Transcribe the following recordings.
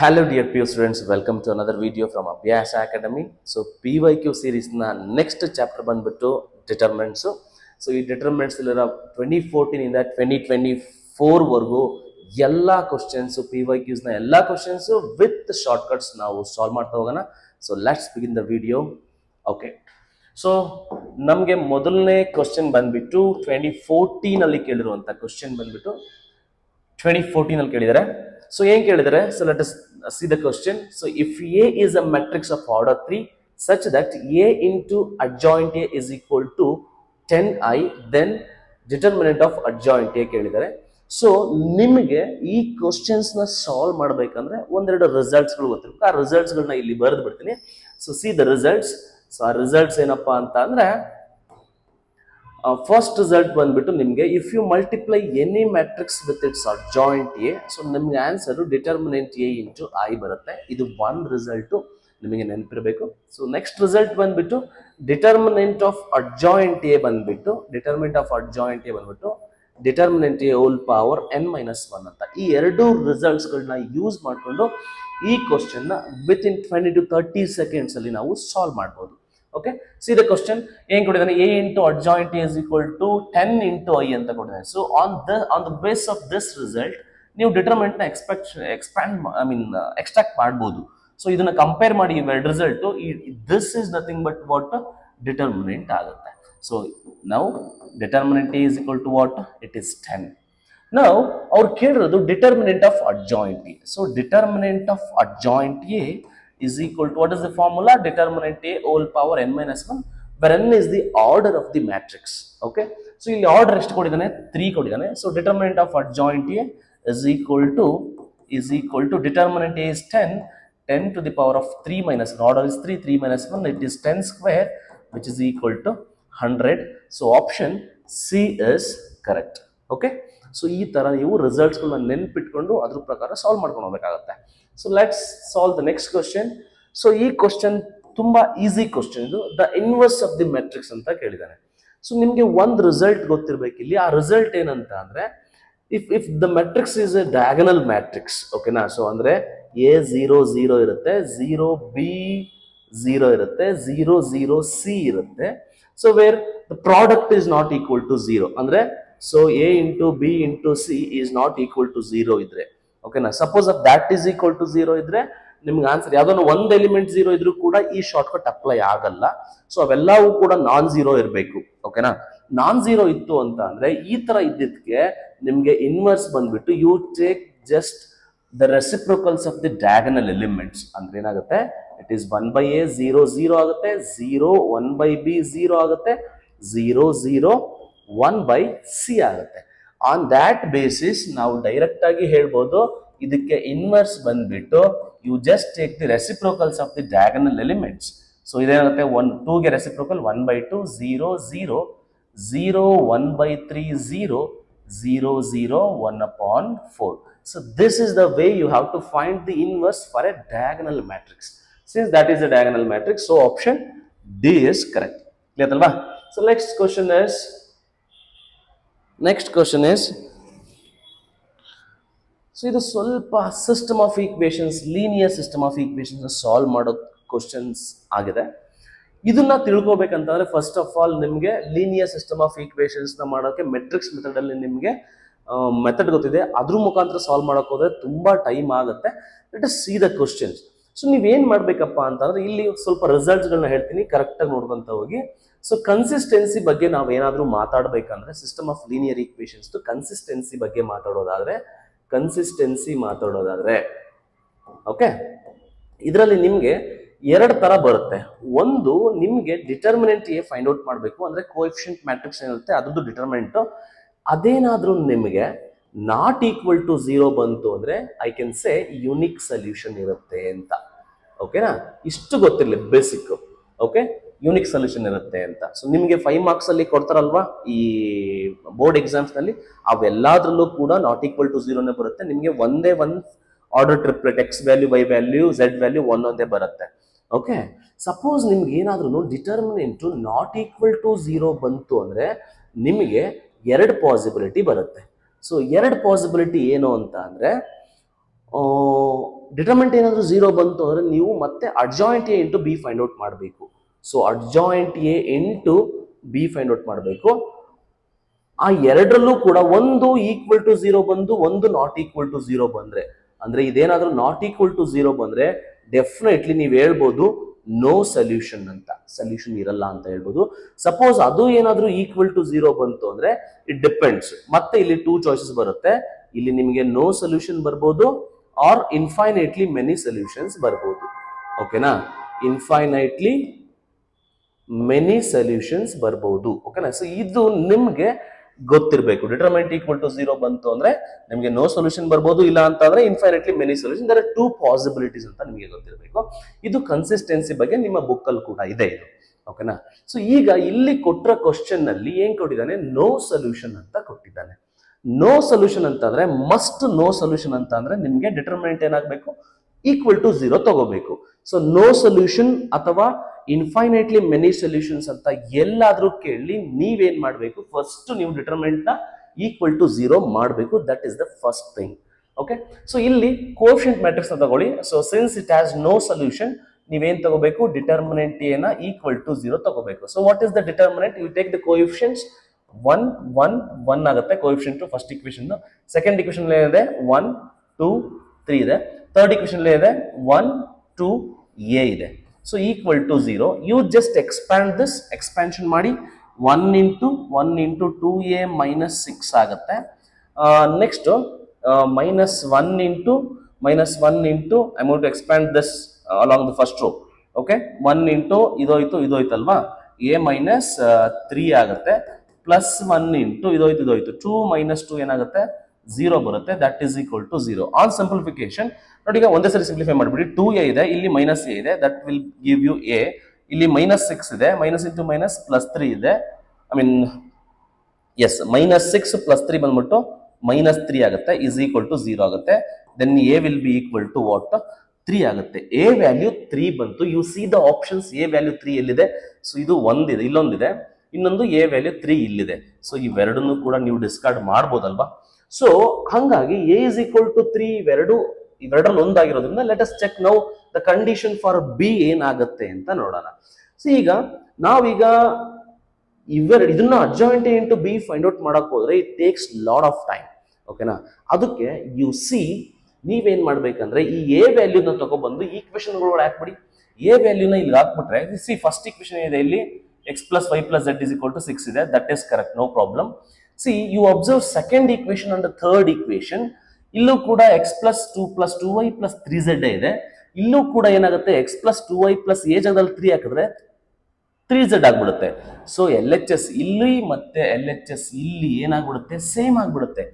Hello dear PU students, welcome to another video from Abhyasa Academy. So PYQ series na next chapter ಬಂದ್ಬಿಟ್ಟು determinants. So ಈ determinants ಇಲ್ಲಿರೋ 2014 ಇಂದ 2024 ವರೆಗೂ ಎಲ್ಲಾ questions PYQs ನ ಎಲ್ಲಾ ಕ್ವೆಶ್ಚನ್ಸ್ ವಿತ್ ಶಾರ್ಟ್ಕಟ್ಸ್ ನಾವು ಸಾಲ್ವ್ ಮಾಡ್ತಾ ಹೋಗೋಣ. So let's begin the video. Okay. So ನಮಗೆ ಮೊದಲನೇ ಕ್ವೆಶ್ಚನ್ ಬಂದ್ಬಿಟ್ಟು 2014 ಅಲ್ಲಿ ಕೇಳಿರುವಂತ ಕ್ವೆಶ್ಚನ್ ಬಂದ್ಬಿಟ್ಟು 2014 ಅಲ್ಲಿ ಕೇಳಿದ್ದಾರೆ. So ಏನು ಕೇಳಿದರೆ, so let us see the question. So if A is a matrix of order 3 such that A into adjoint A is equal to 10i, then determinant of adjoint A ಕೇಳಿದ್ದಾರೆ. So ನಿಮಗೆ ಈ questions ನ solve ಮಾಡಬೇಕಂದ್ರೆ ಒಂದೆರಡು results ಗಳು ಗೊತ್ತಿರಬೇಕು. ಆ results ಗಳನ್ನ ಇಲ್ಲಿ ಬರೆದು ಬಿಡ್ತೀನಿ. So see the results. So ಆ ರಿಸಲ್ಟ್ಸ್ ಏನಪ್ಪಾ ಅಂತ ಅಂದ್ರೆ, ಫಸ್ಟ್ ರಿಸಲ್ಟ್ ಬಂದ್ಬಿಟ್ಟು ನಿಮಗೆ if you multiply any matrix with its adjoint A, so ನಿಮ್ಗೆ answer determinant A into I ಬರುತ್ತೆ. ಇದು ಒಂದು ರಿಸಲ್ಟ್ ನಿಮಗೆ ನೆನಪಿರಬೇಕು. ಸೊ ನೆಕ್ಸ್ಟ್ ರಿಸಲ್ಟ್ ಬಂದ್ಬಿಟ್ಟು ಡಿಟರ್ಮಿನೆಂಟ್ ಆಫ್ ಅಡ್ಜಾಯಿಂಟ್ ಎ ಬಂದ್ಬಿಟ್ಟು determinant A whole power n-1 ಅಂತ. ಈ ಎರಡು ರಿಸಲ್ಟ್ಸ್ ಗಳನ್ನ ಯೂಸ್ ಮಾಡಿಕೊಂಡು ಈ ಕ್ವಶನ್ ನ ವಿತ್ ಇನ್ 20 to 30 seconds ಅಲ್ಲಿ ನಾವು ಸಾಲ್ವ್ ಮಾಡಬಹುದು. ಓಕೆ, ಸಿ ದ ಕ್ವಶನ್ ಏನ್ ಕೊಟ್ಟಿದ್ದಾನೆ, A into adjoint A is equal to 10 into I ಅಂತ ಕೊಟ್ಟಿದ್ದಾನೆ. So on the base of this result ನೀವು ಡಿಟರ್ಮಿನೆಂಟ್ ನ ಎಕ್ಸ್ಟ್ರಾಕ್ಟ್ ಮಾಡಬಹುದು. ಸೊ ಇದನ್ನ ಕಂಪೇರ್ ಮಾಡಿ ಇವೆರಡು result, this is nothing but what determinant ಆಗುತ್ತೆ. ಸೊ ನಾವು determinant A is equal to what, it is 10. ನಾವು ಅವ್ರು ಕೇಳಿರೋದು determinant of adjoint A. So determinant of adjoint A is equal to, what is the formula? Determinant A whole power n-1, where n is the order of the matrix. Okay, so ಇಲ್ಲಿ order ಎಷ್ಟು ಕೊಟ್ಟಿದ್ದಾನೆ, 3 ಕೊಟ್ಟಿದ್ದಾನೆ. So determinant of adjoint A is equal to determinant A is 10 to the power of 3 minus 1. Order is 3 minus 1, it is 10 square, which is equal to 100. So option C is correct. Okay, so ಈ ತರ ನೀವು results ಗಳನ್ನ ನೆನಪಿಟ್ಕೊಂಡು ಅದ್ರ ಪ್ರಕಾರ solve ಮಾಡ್ಕೊಂಡು ಹೋಗಬೇಕಾಗುತ್ತೆ. So let's solve the next question. So ಈ question ತುಂಬಾ ಈಸಿ ಕ್ವಶನ್. ಇದು the inverse of the matrix ಅಂತ ಕೇಳಿದಾನೆ. ಸೊ ನಿಮ್ಗೆ ಒಂದು ರಿಸಲ್ಟ್ ಗೊತ್ತಿರ್ಬೇಕು ಇಲ್ಲಿ. ಆ ರಿಸಲ್ಟ್ ಏನಂತ ಅಂದ್ರೆ, if the matrix is a diagonal matrix, ಓಕೆನಾ. ಸೊ ಅಂದ್ರೆ A0 ಇರುತ್ತೆ, 0B0 ಇರುತ್ತೆ, 0C ಇರುತ್ತೆ. So where the product is not equal to 0 ಅಂದ್ರೆ, so A into B into C is not equal to 0 ಇದ್ರೆ, ಓಕೆನಾ. Suppose of that is equal to 0 ಇದ್ರೆ ನಿಮ್ಗೆ ಆನ್ಸರ್ ಯಾವ್ದೋ ಒಂದು ಎಲಿಮೆಂಟ್ 0 ಇದ್ರೂ ಕೂಡ ಈ ಶಾರ್ಟ್ ಕಟ್ ಅಪ್ಲೈ ಆಗಲ್ಲ. ಸೊ ಅವೆಲ್ಲವೂ ಕೂಡ ನಾನ್ 0 ಇರಬೇಕು, ಓಕೆನಾ. ನಾನ್ 0 ಇತ್ತು ಅಂತ ಅಂದ್ರೆ ಈ ತರ ಇದ್ದಿದ್ಕೆ ನಿಮ್ಗೆ ಇನ್ವರ್ಸ್ ಬಂದ್ಬಿಟ್ಟು you take just the reciprocals of the diagonal elements. ಅಂದ್ರೆ ಏನಾಗುತ್ತೆ, ಇಟ್ ಈಸ್ 1/A 0 ಆಗುತ್ತೆ, 0 1/B 0 ಆಗುತ್ತೆ, 0 1/C ಆಗುತ್ತೆ. ಆನ್ ದ್ಯಾಟ್ ಬೇಸಿಸ್ ನಾವು ಡೈರೆಕ್ಟ್ ಆಗಿ ಹೇಳ್ಬೋದು ಇದಕ್ಕೆ ಇನ್ವರ್ಸ್ ಬಂದ್ಬಿಟ್ಟು you just take the reciprocals of the diagonal elements. So ಇದೇನಾಗುತ್ತೆ, 2 ಗೆ reciprocal 1/2, 0 0 1/3 0 0 1/4. So this is the way you have to find the inverse for a diagonal matrix. Since that is a diagonal matrix, so option D is correct. Clear ಅಲ್ವಾ? So next question is so ಇದು ಸ್ವಲ್ಪ system of equations, linear system of equations solve ಮಾಡೋ questions ಆಗಿದೆ. ಇದನ್ನ ತಿಳ್ಕೊಬೇಕಂತಂದ್ರೆ first of all ನಿಮಗೆ linear system of equations ನ ಮಾಡೋಕೆ matrix method ಅಲ್ಲಿ ನಿಮಗೆ ಮೆಥಡ್ ಗೊತ್ತಿದೆ. ಅದ್ರ ಮುಖಾಂತರ ಸಾಲ್ವ್ ಮಾಡಕ್ ಹೋದ್ರೆ ತುಂಬಾ ಟೈಮ್ ಆಗುತ್ತೆ. Let us see the questions. So ನೀವೇನ್ ಮಾಡ್ಬೇಕಪ್ಪ ಅಂತಂದ್ರೆ, ಇಲ್ಲಿ ಸ್ವಲ್ಪ ರಿಸಲ್ಟ್ಸ್ ಗಳನ್ನ ಹೇಳ್ತೀನಿ, ಕರೆಕ್ಟ್ ಆಗಿ ನೋಡ್ಕೊಂತ ಹೋಗಿ. ಸೊ ಕನ್ಸಿಸ್ಟೆನ್ಸಿ ಬಗ್ಗೆ ನಾವು ಏನಾದ್ರೂ ಮಾತಾಡ್ಬೇಕಂದ್ರೆ, system of linear equations consistency ಬಗ್ಗೆ ಮಾತಾಡೋದಾದ್ರೆ ಓಕೆ, ಇದರಲ್ಲಿ ನಿಮ್ಗೆ ಎರಡು ತರ ಬರುತ್ತೆ. ಒಂದು, ನಿಮ್ಗೆ ಡಿಟರ್ಮಿನೆಂಟ್ ಎ ಫೈಂಡ್ ಔಟ್ ಮಾಡಬೇಕು ಅಂದ್ರೆ ಕೋಎಫಿಷಿಯಂಟ್ ಮ್ಯಾಟ್ರಿಕ್ಸ್ ಏನಿರುತ್ತೆ ಅದ್ರದ್ದು ಡಿಟರ್ಮಿನೆಂಟ್. ಅದೇನಾದ್ರೂ ನಿಮಗೆ ನಾಟ್ ಈಕ್ವಲ್ ಟು 0 ಬಂತು ಅಂದ್ರೆ I can say unique solution ಇರುತ್ತೆ ಅಂತ. ಓಕೆನಾ, ಇಷ್ಟು ಗೊತ್ತಿರಲಿ ಬೇಸಿಕ್. ಓಕೆ, ಯುನಿಕ್ ಸೊಲ್ಯೂಷನ್ ಇರುತ್ತೆ ಅಂತ. ಸೊ ನಿಮಗೆ 5 marks ಅಲ್ಲಿ ಕೊಡ್ತಾರಲ್ವಾ ಈ ಬೋರ್ಡ್ ಎಕ್ಸಾಮ್ಸ್ ನಲ್ಲಿ, ಅವೆಲ್ಲದ್ರಲ್ಲೂ ಕೂಡ ನಾಟ್ ಈಕ್ವಲ್ ಟು 0 ಬರುತ್ತೆ. ನಿಮಗೆ ಒಂದೇ ಒಂದು order triplet, X value, Y value, Z value ಒಂದೊಂದೇ ಬರುತ್ತೆ. ಓಕೆ, ಸಪೋಸ್ ನಿಮ್ಗೆ ಏನಾದ್ರೂ ಡಿಟರ್ಮಿನೆಂಟ್ ನಾಟ್ ಈಕ್ವಲ್ ಟು 0 ಬಂತು ಅಂದ್ರೆ ನಿಮಗೆ 2 ಪಾಸಿಬಿಲಿಟಿ ಬರುತ್ತೆ. ಸೊ 2 ಪಾಸಿಬಿಲಿಟಿ ಏನು ಅಂತ ಅಂದ್ರೆ, ಡಿಟರ್ಮಿನೆಂಟ್ ಏನಾದರೂ 0 ಬಂತು ಅಂದರೆ ನೀವು ಮತ್ತೆ adjoint A into B find out ಮಾಡಬೇಕು. So adjoint A into B find out ಮಾಡಬೇಕು. ಆ ಎರಡರಲ್ಲೂ ಕೂಡ ಒಂದು ಈಕ್ವಲ್ ಟು 0 ಬಂದು ಒಂದು ನಾಟ್ ಈಕ್ವಲ್ ಟು 0 ಬಂದ್ರೆ, ಅಂದ್ರೆ ಇದೇನಾದ್ರೂ ನಾಟ್ ಈಕ್ವಲ್ ಟು 0 ಬಂದ್ರೆ ಡೆಫಿನೆಟ್ಲಿ ನೀವು ಹೇಳ್ಬೋದು ನೋ ಸೊಲ್ಯೂಷನ್ ಅಂತ, ಸೊಲ್ಯೂಷನ್ ಇರಲ್ಲ ಅಂತ ಹೇಳ್ಬೋದು. ಸಪೋಸ್ ಅದು ಏನಾದ್ರೂ ಈಕ್ವಲ್ ಟು 0 ಬಂತು ಅಂದ್ರೆ ಇಟ್ ಡಿಪೆಂಡ್ಸ್. ಮತ್ತೆ ಇಲ್ಲಿ 2 ಚಾಯ್ಸಸ್ ಬರುತ್ತೆ. ಇಲ್ಲಿ ನಿಮಗೆ ನೋ ಸೊಲ್ಯೂಷನ್ ಬರ್ಬೋದು ಆರ್ ಇನ್ಫೈನೈಟ್ಲಿ ಮೆನಿ ಸೊಲ್ಯೂಷನ್ಸ್ ಬರ್ಬೋದು. ಓಕೆನಾ, ಇನ್ಫೈನೈಟ್ಲಿ ಮೆನಿ ಸೊಲ್ಯೂಷನ್ಸ್ ಬರ್ಬೋದು. ಓಕೆನಾ, ಸೊ ಇದು ನಿಮ್ಗೆ ಗೊತ್ತಿರಬೇಕು. ಡಿಟರ್ಮಿನೆಂಟ್ ಈಕ್ವಲ್ ಟು 0 ಬಂತು ಅಂದ್ರೆ ನಿಮಗೆ ನೋ ಸೊಲ್ಯೂಷನ್ ಬರ್ಬೋದು, ಇಲ್ಲ ಅಂತ ಅಂದ್ರೆ infinitely many solution. There are 2 possibilities ಅಂತ ನಿಮಗೆ ಗೊತ್ತಿರಬೇಕು. ಇದು ಕನ್ಸಿಸ್ಟೆನ್ಸಿ ಬಗ್ಗೆ ನಿಮ್ಮ ಬುಕ್ ಅಲ್ಲಿ ಕೂಡ ಇದೆ ಇದು. ಓಕೆನಾ, ಸೊ ಈಗ ಇಲ್ಲಿ ಕೊಟ್ಟರ ಕ್ವಶನ್ ನಲ್ಲಿ ಏನ್ ಕೊಟ್ಟಿದ್ದಾನೆ, ನೋ ಸೊಲ್ಯೂಷನ್ ಅಂತ ಕೊಟ್ಟಿದ್ದಾನೆ. ನೋ ಸೊಲ್ಯೂಷನ್ ಅಂತಂದ್ರೆ ಮಸ್ಟ್ ನೋ ಸೊಲ್ಯೂಷನ್ ಅಂತ ಅಂದ್ರೆ ನಿಮ್ಗೆ ಡಿಟರ್ಮಿನೆಂಟ್ ಏನಾಗಬೇಕು, ಈಕ್ವಲ್ ಟು 0 ತಗೋಬೇಕು. ಸೊ ನೋ ಸೊಲ್ಯೂಷನ್ ಅಥವಾ ಇನ್ಫೈನೈಟ್ಲಿ ಮೆನಿ ಸೊಲ್ಯೂಷನ್ಸ್ ಅಂತ ಎಲ್ಲಾದ್ರೂ ಕೇಳಿ ನೀವೇನ್ ಮಾಡಬೇಕು, ಫಸ್ಟ್ ನೀವು ಡಿಟರ್ಮಿನೆಂಟ್ ನ ಈಕ್ವಲ್ ಟು 0 ಮಾಡಬೇಕು. That is the first thing. Okay, so ಇಲ್ಲಿ ಕೋಎಫಿಷಿಯಂಟ್ ಮ್ಯಾಟ್ರಿಕ್ಸ್ ತಗೊಳ್ಳಿ. So since it has no solution, ನೀವೇನ್ ತಗೋಬೇಕು, ಡಿಟರ್ಮಿನೆಂಟ್ ಎ ನ ಈಕ್ವಲ್ ಟು 0 ತಗೋಬೇಕು. So what is the determinant, you take the coefficients 1 1 1 ಆಗುತ್ತೆ coefficient first equation. Second equation ಏನಿದೆ 1 2 3 ಇದೆ. Third equation ಏನಿದೆ 1 2 a ಇದೆ. So equal to 0, you just expand this, expansion ಮಾಡಿ 1 ಇಂಟು 2a ಮೈನಸ್ 6 ಆಗುತ್ತೆ. Next -1 into I want to expand this along the first row. Okay, 1 into ಇದೋಯ್ತಲ್ವಾ, a minus 3 ಆಗುತ್ತೆ. +1 into ಇದೋಯ್ತು 2 - 2 ಏನಾಗುತ್ತೆ 0 ಬರುತ್ತೆ. That is equal to 0. On simplification ನೋಡಿ, ಈಗ ಒಂದೇ ಸರಿ ಸಿಂಪ್ಲಿಫೈ ಮಾಡಿಬಿಡಿ. 2a ಇದೆ, ಇಲ್ಲಿ -a ಇದೆ, that will give you a. ಇಲ್ಲಿ -6 ಇದೆ, ಮೈನಸ್ ಇಂಟು ಮೈನಸ್ +3 ಇದೆ. ಐ ಮೀನ್ ಎಸ್, -6 +3 ಬಂದ್ಬಿಟ್ಟು -3 ಆಗುತ್ತೆ, ಈಸ್ ಈಕ್ವಲ್ ಟು 0 ಆಗುತ್ತೆ. Then a will be equal to what, 3 ಆಗುತ್ತೆ. a ವ್ಯಾಲ್ಯೂ 3 ಬಂತು. You see the options, a value 3 ಎಲ್ಲಿದೆ, ಸೊ ಇದು ಒಂದಿದೆ, ಇಲ್ಲೊಂದಿದೆ, ಇನ್ನೊಂದು a ವ್ಯಾಲ್ಯೂ 3 ಇಲ್ಲಿದೆ. ಸೊ ಇವೆರಡನ್ನು ಕೂಡ ನೀವು ಡಿಸ್ಕಾರ್ಡ್ ಮಾಡ್ಬೋದಲ್ವಾ. ಸೊ ಹಂಗಾಗಿ a ಇಸ್ ಈಕ್ವಲ್ ಟು 3 ಇವೆರಡರಲ್ಲಿ ಒಂದಾಗಿರೋದ್ರಿಂದ let us check now the condition for b ಏನಾಗುತ್ತೆ ಅಂತ ನೋಡೋಣ. ಸೊ ಈಗ ನಾವೀಗ ಇದನ್ನ adjoint A into B find out ಮಾಡಕ್ ಹೋದ್ರೆ it takes lot of time. ಓಕೆನಾ, ಅದಕ್ಕೆ ಯು ಸಿ ನೀವೇನ್ ಮಾಡ್ಬೇಕಂದ್ರೆ ಈ ಎ ವ್ಯಾಲ್ಯೂನ ತಗೊಬಂದು ಈಕ್ವೇಷನ್ ಒಳಗಡೆ ಹಾಕ್ಬಿಡಿ. ಎ ವ್ಯಾಲ್ಯೂನ ಇಲ್ಲಿ ಹಾಕ್ಬಿಟ್ರೆ ಸಿ ಫಸ್ಟ್ ಈಕ್ವೇಷನ್ ಇದೆ, ಇಲ್ಲಿ x plus y plus z is equal to 6 ಇದೆ. That is correct, no problem. See you observe second equation and third equation, ಇಲ್ಲೂ ಕೂಡ x plus 2 plus 2y plus 3z ಇದೆ. ಇಲ್ಲೂ ಕೂಡ ಏನಾಗುತ್ತೆ, x plus 2y plus a ಜಾಗದಲ್ಲಿ 3 ಹಾಕಿದ್ರೆ 3z ಆಗ್ಬಿಡುತ್ತೆ. ಸೊ LHS ಇಲ್ಲಿ ಮತ್ತೆ LHS ಇಲ್ಲಿ ಏನಾಗ್ಬಿಡುತ್ತೆ, ಸೇಮ್ ಆಗ್ಬಿಡುತ್ತೆ.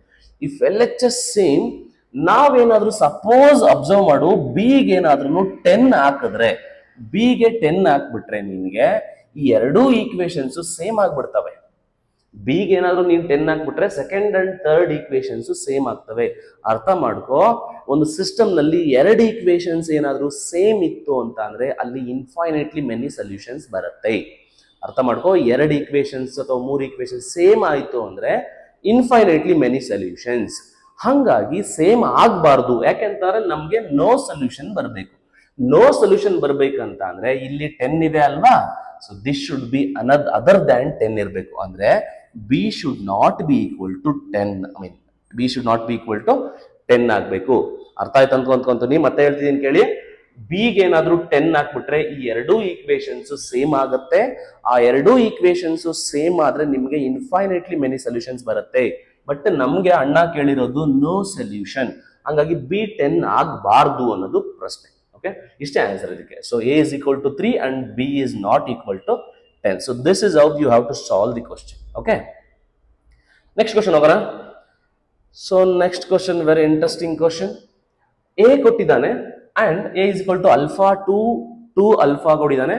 ಇಫ್ LHS ಸೇಮ್, ನಾವೇನಾದ್ರೂ ಸಪೋಸ್ ಅಬ್ಸರ್ವ್ ಮಾಡು, ಬಿಗೆ ಏನಾದ್ರೂ 10 ಹಾಕಿದ್ರೆ, ಬಿಗೆ 10 ಹಾಕ್ಬಿಟ್ರೆ ನಿನ್ಗೆ ಈ ಎರಡೂ ಈಕ್ವೇಷನ್ಸ್ ಸೇಮ್ ಆಗ್ಬಿಡ್ತವೆ. ಬಿಗೆ ಏನಾದ್ರು ನೀನ್ 10 ಹಾಕ್ಬಿಟ್ರೆ second and third equations same ಆಗ್ತವೆ. ಅರ್ಥ ಮಾಡ್ಕೋ, ಒಂದು ಸಿಸ್ಟಮ್ ನಲ್ಲಿ ಎರಡು ಈಕ್ವೇಷನ್ಸ್ ಏನಾದ್ರು ಸೇಮ್ ಇತ್ತು ಅಂತ ಅಂದ್ರೆ ಅಲ್ಲಿ ಇನ್ಫೈನೈಟ್ಲಿ ಮೆನಿ ಸೊಲ್ಯೂಷನ್ಸ್ ಬರುತ್ತೆ. ಅರ್ಥ ಮಾಡ್ಕೋ, ಎರಡು ಈಕ್ವೇಷನ್ಸ್ ಅಥವಾ 3 ಈಕ್ವೇಷನ್ಸ್ ಸೇಮ್ ಆಯ್ತು ಅಂದ್ರೆ ಇನ್ಫೈನೈಟ್ಲಿ ಮೆನಿ ಸೊಲ್ಯೂಷನ್ಸ್. ಹಂಗಾಗಿ ಸೇಮ್ ಆಗ್ಬಾರ್ದು, ಯಾಕೆಂತಂದ್ರೆ ನಮ್ಗೆ ನೋ ಸೊಲ್ಯೂಷನ್ ಬರಬೇಕು. ನೋ ಸೊಲ್ಯೂಷನ್ ಬರ್ಬೇಕಂತ ಅಂದ್ರೆ ಇಲ್ಲಿ 10 ಇದೆ ಅಲ್ವಾ, so this should be other than 10 ಇರಬೇಕು. ಅಂದ್ರೆ b should not be equal to 10. I mean b should not be equal to 10 ಆಗಬೇಕು. ಅರ್ಥ ಆಯ್ತು ಅಂತ ಅಂದ್ಕೊಂತೀನಿ, ಮತ್ತೆ ಹೇಳ್ತಿದ್ದೀನಿ ಕೇಳಿ. b ಗೆ ಏನಾದ್ರೂ 10 ಹಾಕ್ಬಿಟ್ರೆ ಈ ಎರಡೂ ಈಕ್ವೇಷನ್ಸ್ ಸೇಮ್ ಆಗುತ್ತೆ. ಆ ಎರಡೂ ಈಕ್ವೇಷನ್ಸ್ ಸೇಮ್ ಆದ್ರೆ ನಿಮ್ಗೆ ಇನ್ಫೈನೈಟ್ಲಿ ಮೆನಿ ಸೊಲ್ಯೂಷನ್ಸ್ ಬರುತ್ತೆ. ಬಟ್ ನಮ್ಗೆ ಅಣ್ಣ ಕೇಳಿರೋದು ನೋ ಸೊಲ್ಯೂಷನ್, ಹಂಗಾಗಿ b 10 ಆಗಬಾರ್ದು ಅನ್ನೋದು ಪ್ರಶ್ನೆ. ಓಕೆ, ಇಷ್ಟೇ ಆನ್ಸರ್ ಇದಕ್ಕೆ. So a is equal to 3 and b is not equal to 10. So this is how you have to solve the question. Okay, next question ಹೋಗೋಣ. So next question, very interesting question. a ಕೊಟ್ಟಿದ್ದಾನೆ and a is equal to alpha 2 alpha ಕೊಟ್ಟಿದ್ದಾನೆ.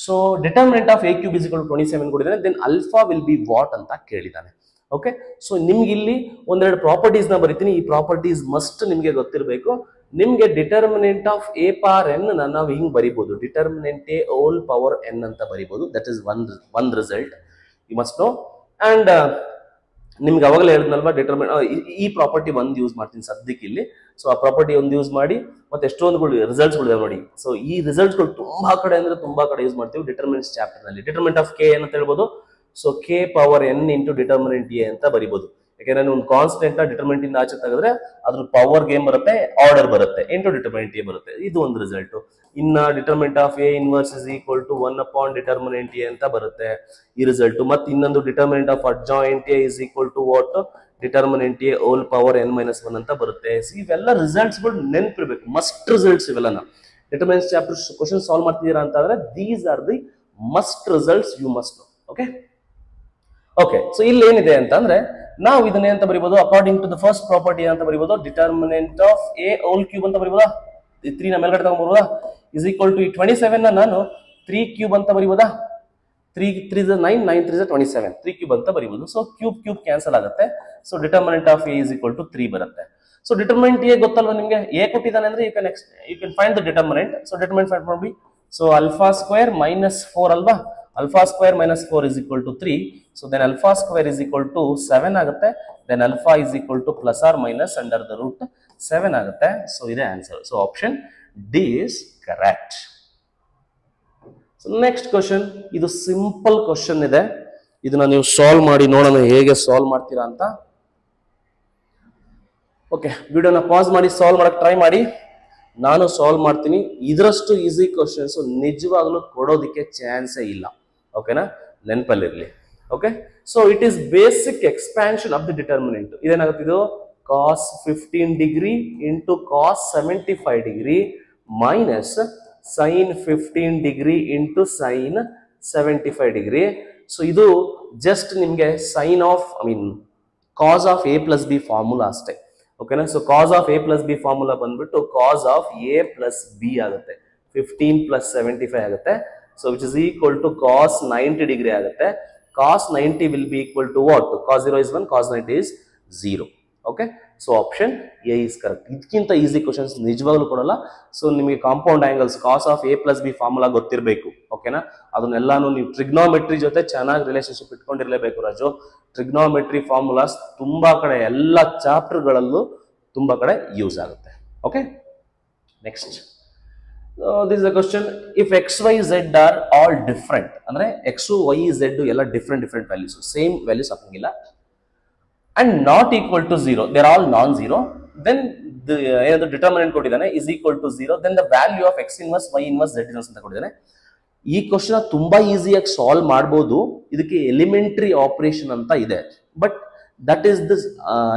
So determinant of a cube is equal to 27 ಕೊಟ್ಟಿದ್ದಾನೆ. Then alpha will be what ಅಂತ ಕೇಳಿದ್ದಾನೆ. Okay, so ನಿಮ್ಗೆ ಇಲ್ಲಿ ಒಂದೆರಡು properties ನ ಬರೀತೀನಿ. ಈ ಪ್ರಾಪರ್ಟೀಸ್ ಮಸ್ಟ್ ನಿಮ್ಗೆ ಗೊತ್ತಿರಬೇಕು. ನಿಮ್ಗೆ determinant of a power n ನಾವು ಹಿಂಗ್ ಬರಿಬಹುದು, determinant a whole power n ಅಂತ ಬರಿಬಹುದು. That is one result you must know. And ನಿಮ್ಗೆ ಅವಾಗಲೇ ಹೇಳಿದ್ನಲ್ವಾ ಡಿಟರ್ಮಿನ್ ಈ ಪ್ರಾಪರ್ಟಿ ಒಂದು ಯೂಸ್ ಮಾಡ್ತೀನಿ ಸದ್ಯಕ್ಕೆ ಇಲ್ಲಿ. ಸೊ ಆ ಪ್ರಾಪರ್ಟಿ ಒಂದು ಯೂಸ್ ಮಾಡಿ ಮತ್ತೆ ಎಷ್ಟೊಂದು ರಿಸಲ್ಟ್ಸ್ಗಳು ನೋಡಿ. ಸೊ ಈ ರಿಸಲ್ಟ್ಸ್ಗಳು ತುಂಬಾ ಕಡೆ ಅಂದ್ರೆ ತುಂಬಾ ಕಡೆ ಯೂಸ್ ಮಾಡ್ತೀವಿ ಡಿಟರ್ಮಿನೆಂಟ್ಸ್ ಚಾಪ್ಟರ್ ನಲ್ಲಿ. ಡಿಟರ್ಮಿನೆಂಟ್ ಆಫ್ ಕೆ ಅಂತ ಹೇಳ್ಬೋದು. So K power N into determinant A ಅಂತ ಬರಿಬಹುದು. ಯಾಕೆಂದ್ರೆ ಒಂದು ಕಾನ್ಸ್ಟೆಂಟ್ ಡಿಟರ್ಮಿನೆಂಟ್ ಇಂದ ಆಚೆ ತೆಗೆದ್ರೆ ಅದ್ರ ಪವರ್ ಏನ್ ಬರುತ್ತೆ, ಆರ್ಡರ್ ಬರುತ್ತೆ, ಇಂಟು ಡಿಟರ್ಮಿನೆಂಟ್ ಎ ಬರುತ್ತೆ. ಇದು ಒಂದು ರಿಸಲ್ಟ್. ಇನ್ನ determinant of A inverse is equal to 1 upon determinant A ಅಂತ ಬರುತ್ತೆ ಈ ರಿಸಲ್ಟ್. ಮತ್ತೆ ಇನ್ನೊಂದು determinant of adjoint A is equal to what, determinant A whole power n minus 1 ಅಂತ ಬರುತ್ತೆ. ಇವೆಲ್ಲ ರಿಸಲ್ಟ್ಸ್ ಗಳು ನೆನ್ಪಿರ್ಬೇಕು, ಮಸ್ಟ್ ರಿಸಲ್ಟ್ಸ್ ಇವೆಲ್ಲ. ಡಿಟರ್ಮಿನೆಂಟ್ಸ್ ಚಾಪ್ಟರ್ ಕ್ವಶನ್ ಸಾಲ್ವ್ ಮಾಡ್ತಿದ್ದೀರಾ ಅಂತ ಅಂದ್ರೆ these are the must results you must know. Okay okay so ಇಲ್ಲಿ ಏನಿದೆ ಅಂತಂದ್ರೆ ನಾವು ಇದನ್ನ ಅಂತ ಬರೀಬಹುದು according to the first property ಅಂತ ಬರೀಬಹುದು. Determinant of A whole cube ಅಂತ ಬರೀಬಹುದಾ, 3 ನ ಮೇಲ್ಗಡೆ ತಗೊಂಡ್ಬೋದಾ, ಇಸ್ ಈಕ್ವಲ್ ಟು ಈ 27 ನ ನಾನು 3 ಕ್ಯೂಬ್ ಅಂತ ಬರೀಬಹುದಾ. 3 3 9 9 3 27 3 ಕ್ಯೂಬ್ ಅಂತ ಬರೀಬಹುದು. ಸೊ ಕ್ಯೂಬ್ ಕ್ಯೂಬ್ ಕ್ಯಾನ್ಸಲ್ ಆಗುತ್ತೆ. So determinant of A is equal to 3 ಬರುತ್ತೆ. ಸೊ ಡಿಟರ್ಮಿನೆಂಟ್ ಎ ಗೊತ್ತಲ್ವಾ ನಿಮಗೆ, ಎ ಕೊಟ್ಟಿದ್ದಾನೆ ಅಂದ್ರೆ you can find the determinant. So determinant find ಮಾಡಿ. ಸೊ alpha square minus 4 ಅಲ್ವಾ, alpha square minus 4 is equal to 3. So then alpha square is equal to 7 ಆಗುತ್ತೆ. Then alpha is equal to plus or minus under the root 7 ಆಗುತ್ತೆ. So ಇದೆ answer. So option D is correct. So next question, ಇದು simple question ಇದೆ. ಇದನ್ನ ನೀವು solve ಮಾಡಿ ನೋಡೋಣ ಹೇಗೆ ಸಾಲ್ವ್ ಮಾಡ್ತೀರಾ ಅಂತ. ಓಕೆ, ವಿಡಿಯೋನ ಪಾಸ್ ಮಾಡಿ ಸಾಲ್ವ್ ಮಾಡಕ್ ಟ್ರೈ ಮಾಡಿ. ನಾನು ಸಾಲ್ವ್ ಮಾಡ್ತೀನಿ. ಇದರಷ್ಟು ಈಸಿ ಕ್ವಶನ್ಸ್ ನಿಜವಾಗ್ಲೂ ಕೊಡೋದಕ್ಕೆ ಚಾನ್ಸೇ ಇಲ್ಲ. ಓಕೆನಾ, ನೆನಪಲ್ಲಿರಲಿ. Okay, so it is basic expansion of the determinant. ಇದೇನಾಗುತ್ತೆ, ಇದು cos 15 degree into cos 75 degree minus sin 15 degree into sin 75 degree. So ಇದು ಜಸ್ಟ್ ನಿಮ್ಗೆ sine of cos of A plus B formula ಅಷ್ಟೇ. ಓಕೆನಾ, so cos of A plus B formula ಬಂದ್ಬಿಟ್ಟು cos of A plus B ಆಗುತ್ತೆ. 15 plus 75 ಆಗುತ್ತೆ. So which is equal to cos 90 degree ಆಗುತ್ತೆ. Cos 90 will be equal to what, cos 0 is 1, cos 90 is 0. Okay, so option A is correct. ಇದಕ್ಕಿಂತ easy questions ನಿಜವಾಗ್ಲೂ ಕೊಡಲ್ಲ. So ನಿಮಗೆ compound angles cos of A plus B formula ಗೊತ್ತಿರಬೇಕು. ಓಕೆನಾ, ಅದನ್ನೆಲ್ಲಾನು ನೀವು trigonometry ಜೊತೆ ಚೆನ್ನಾಗಿ ರಿಲೇಶನ್ಶಿಪ್ ಇಟ್ಕೊಂಡಿರ್ಲೇಬೇಕು ರಾಜು. ಟ್ರಿಗ್ನೋಮೆಟ್ರಿ ಫಾರ್ಮುಲಾಸ್ ತುಂಬಾ ಕಡೆ ಎಲ್ಲ ಚಾಪ್ಟರ್ಗಳಲ್ಲೂ ತುಂಬಾ ಕಡೆ ಯೂಸ್ ಆಗುತ್ತೆ. Okay, next this is a question. If X Y Z are all different, ಅಂದ್ರೆ ಎಕ್ಸ್ ವೈ ಝೆಡ್ ಎಲ್ಲ ಡಿಫ್ರೆಂಟ್ ವ್ಯಾಲ್ಯೂಸ್, ಸೇಮ್ ವ್ಯಾಲ್ಯೂಸ್ ಹಾಕಂಗಿಲ್ಲ, and not equal to 0, they are all non-zero, then the determinant ಕೊಟ್ಟಿದ್ದಾನೆ is equal to 0, then the value of x inverse y inverse z inverse ಅಂತ ಕೊಟ್ಟಿದ್ದಾನೆ. ಈ question ತುಂಬಾ ಈಸಿಯಾಗಿ solve ಮಾಡಬಹುದು. ಇದಕ್ಕೆ ಎಲಿಮೆಂಟರಿ ಆಪರೇಷನ್ ಅಂತ ಇದೆ, ಬಟ್ ದಟ್ ಈಸ್ ದಿಸ್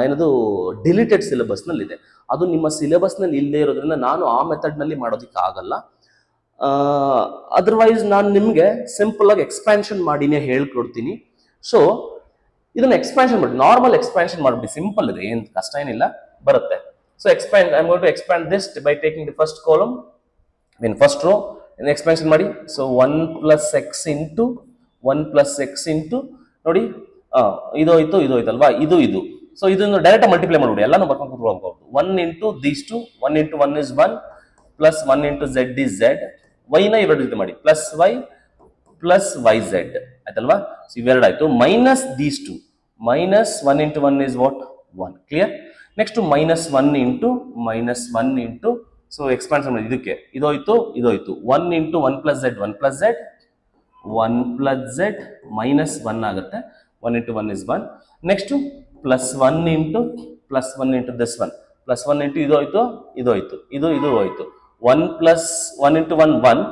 ಏನದು ಡಿಲೀಟೆಡ್ ಸಿಲೆಬಸ್ ನಲ್ಲಿ ಇದೆ. ಅದು ನಿಮ್ಮ ಸಿಲೆಬಸ್ ನಲ್ಲಿ ಇಲ್ಲದೆ ಇರೋದ್ರಿಂದ ನಾನು ಆ ಮೆಥಡ್ ನಲ್ಲಿ ಮಾಡೋದಕ್ಕೆ ಆಗಲ್ಲ. ಅದರ್ವೈಸ್ ನಾನು ನಿಮ್ಗೆ ಸಿಂಪಲ್ ಆಗಿ ಎಕ್ಸ್ಪ್ಯಾನ್ಷನ್ ಮಾಡಿನೇ ಹೇಳ್ಕೊಡ್ತೀನಿ. ಸೊ ಇದನ್ನ ಎಕ್ಸ್ಪ್ಯಾನ್ಷನ್ ಮಾಡಿ, ನಾರ್ಮಲ್ ಎಕ್ಸ್ಪ್ಯಾನ್ಷನ್ ಮಾಡ್ಬಿಡಿ, ಸಿಂಪಲ್ ಇದೆ, ಏನ್ ಕಷ್ಟ ಏನಿಲ್ಲ, ಬರುತ್ತೆ. So expand, I am going to expand this by taking the first column first row expansion ಮಾಡಿ. So 1 plus x into 1 plus x into ನೋಡಿ, ಇದು ಹೋಯ್ತು, ಇದು ಹೋಯ್ತಲ್ವಾ, ಇದು ಇದು. ಸೊ ಇದನ್ನು ಡೈರೆಕ್ಟ್ ಮಲ್ಟಿಪ್ಲೈ ಮಾಡ್ಬಿಡಿ, ಎಲ್ಲಾನು ಬರ್ಕೊಂಡು ಕೂತ್ಕೊಳ್ಬಹುದು. 1 into these two, 1 into 1 is 1 plus 1 into z is z, y ನ ಎರಡು ರೀತಿ ಮಾಡಿ, plus y plus y z ಆಯ್ತಲ್ವಾ. ಸೊ ಇವೆರಡಾಯ್ತು. Minus these two, minus 1 into 1 is what, 1. Clear? Next to minus 1 into, so expansion ಇದಕ್ಕೆ ಇದೋಯ್ತು, ಇದೋಯ್ತು. 1 into 1 plus z, 1 plus z, 1 plus z minus 1 ಆಗುತ್ತೆ. 1 into 1 is 1. Next to plus 1 into this one, plus 1 into ಇದೋಯ್ತು, ಇದೋಯ್ತು, ಇದು ಹೋಯ್ತು. 1 plus 1 into 1 1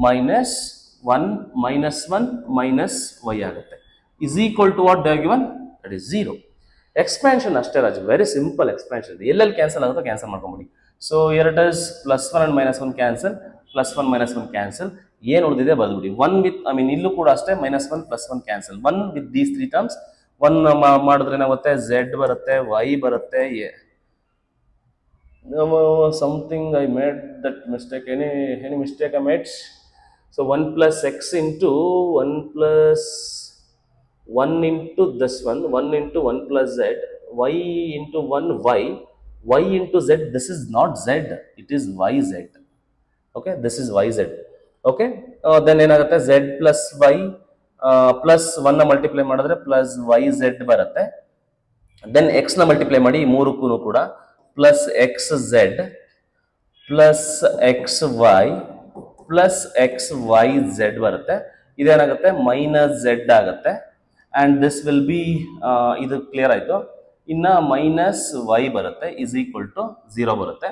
minus 1 minus 1 minus y ಆಗುತ್ತೆ. Is equal to what they are given? That is 0. Expansion ಅಷ್ಟೇ Raju, very simple expansion. ಎಲ್ಲೆಲ್ಲಿ cancel ಆಗುತ್ತೋ cancel ಮಾಡ್ಕೊಂಬಿಡಿ. So here it is plus 1 and minus 1 cancel, plus 1 minus 1 cancel, ಏನು ಉಳಿದಿದೆ ಬದಲ್ಬಿಡಿ. 1 with ಇಲ್ಲೂ ಕೂಡ ಅಷ್ಟೇ minus 1 plus 1 cancel, 1 with these 3 terms. 1 ಮಾಡಿದ್ರೆ ಏನಾಗುತ್ತೆ, z ಬರುತ್ತೆ, y ಬರುತ್ತೆ. Something I made that mistake, any mistake I made. So 1 plus x into 1 plus 1 into this one, 1 into 1 plus z, y into 1 y into z. This is not z, it is yz. Okay, this is yz. Okay, then ಏನಾಗುತ್ತೆ, z plus y plus 1 ನ multiply ಮಾಡಿದ್ರೆ plus yz ಬರುತ್ತೆ. Then X ನ multiply ಮಾಡಿ ಈ ಮೂರಕ್ಕೂ ಕೂಡ plus X Z plus X Y plus X Y Z ಬರುತ್ತೆ. ಇದೇನಾಗುತ್ತೆ ಮೈನಸ್ ಝೆಡ್ ಆಗುತ್ತೆ ಅಂಡ್ ದಿಸ್ ವಿಲ್ ಬಿ ಇದು ಕ್ಲಿಯರ್ ಆಯ್ತು. ಇನ್ನ ಮೈನಸ್ ವೈ ಬರುತ್ತೆ ಇಸ್ ಈಕ್ವಲ್ ಟು 0 ಬರುತ್ತೆ.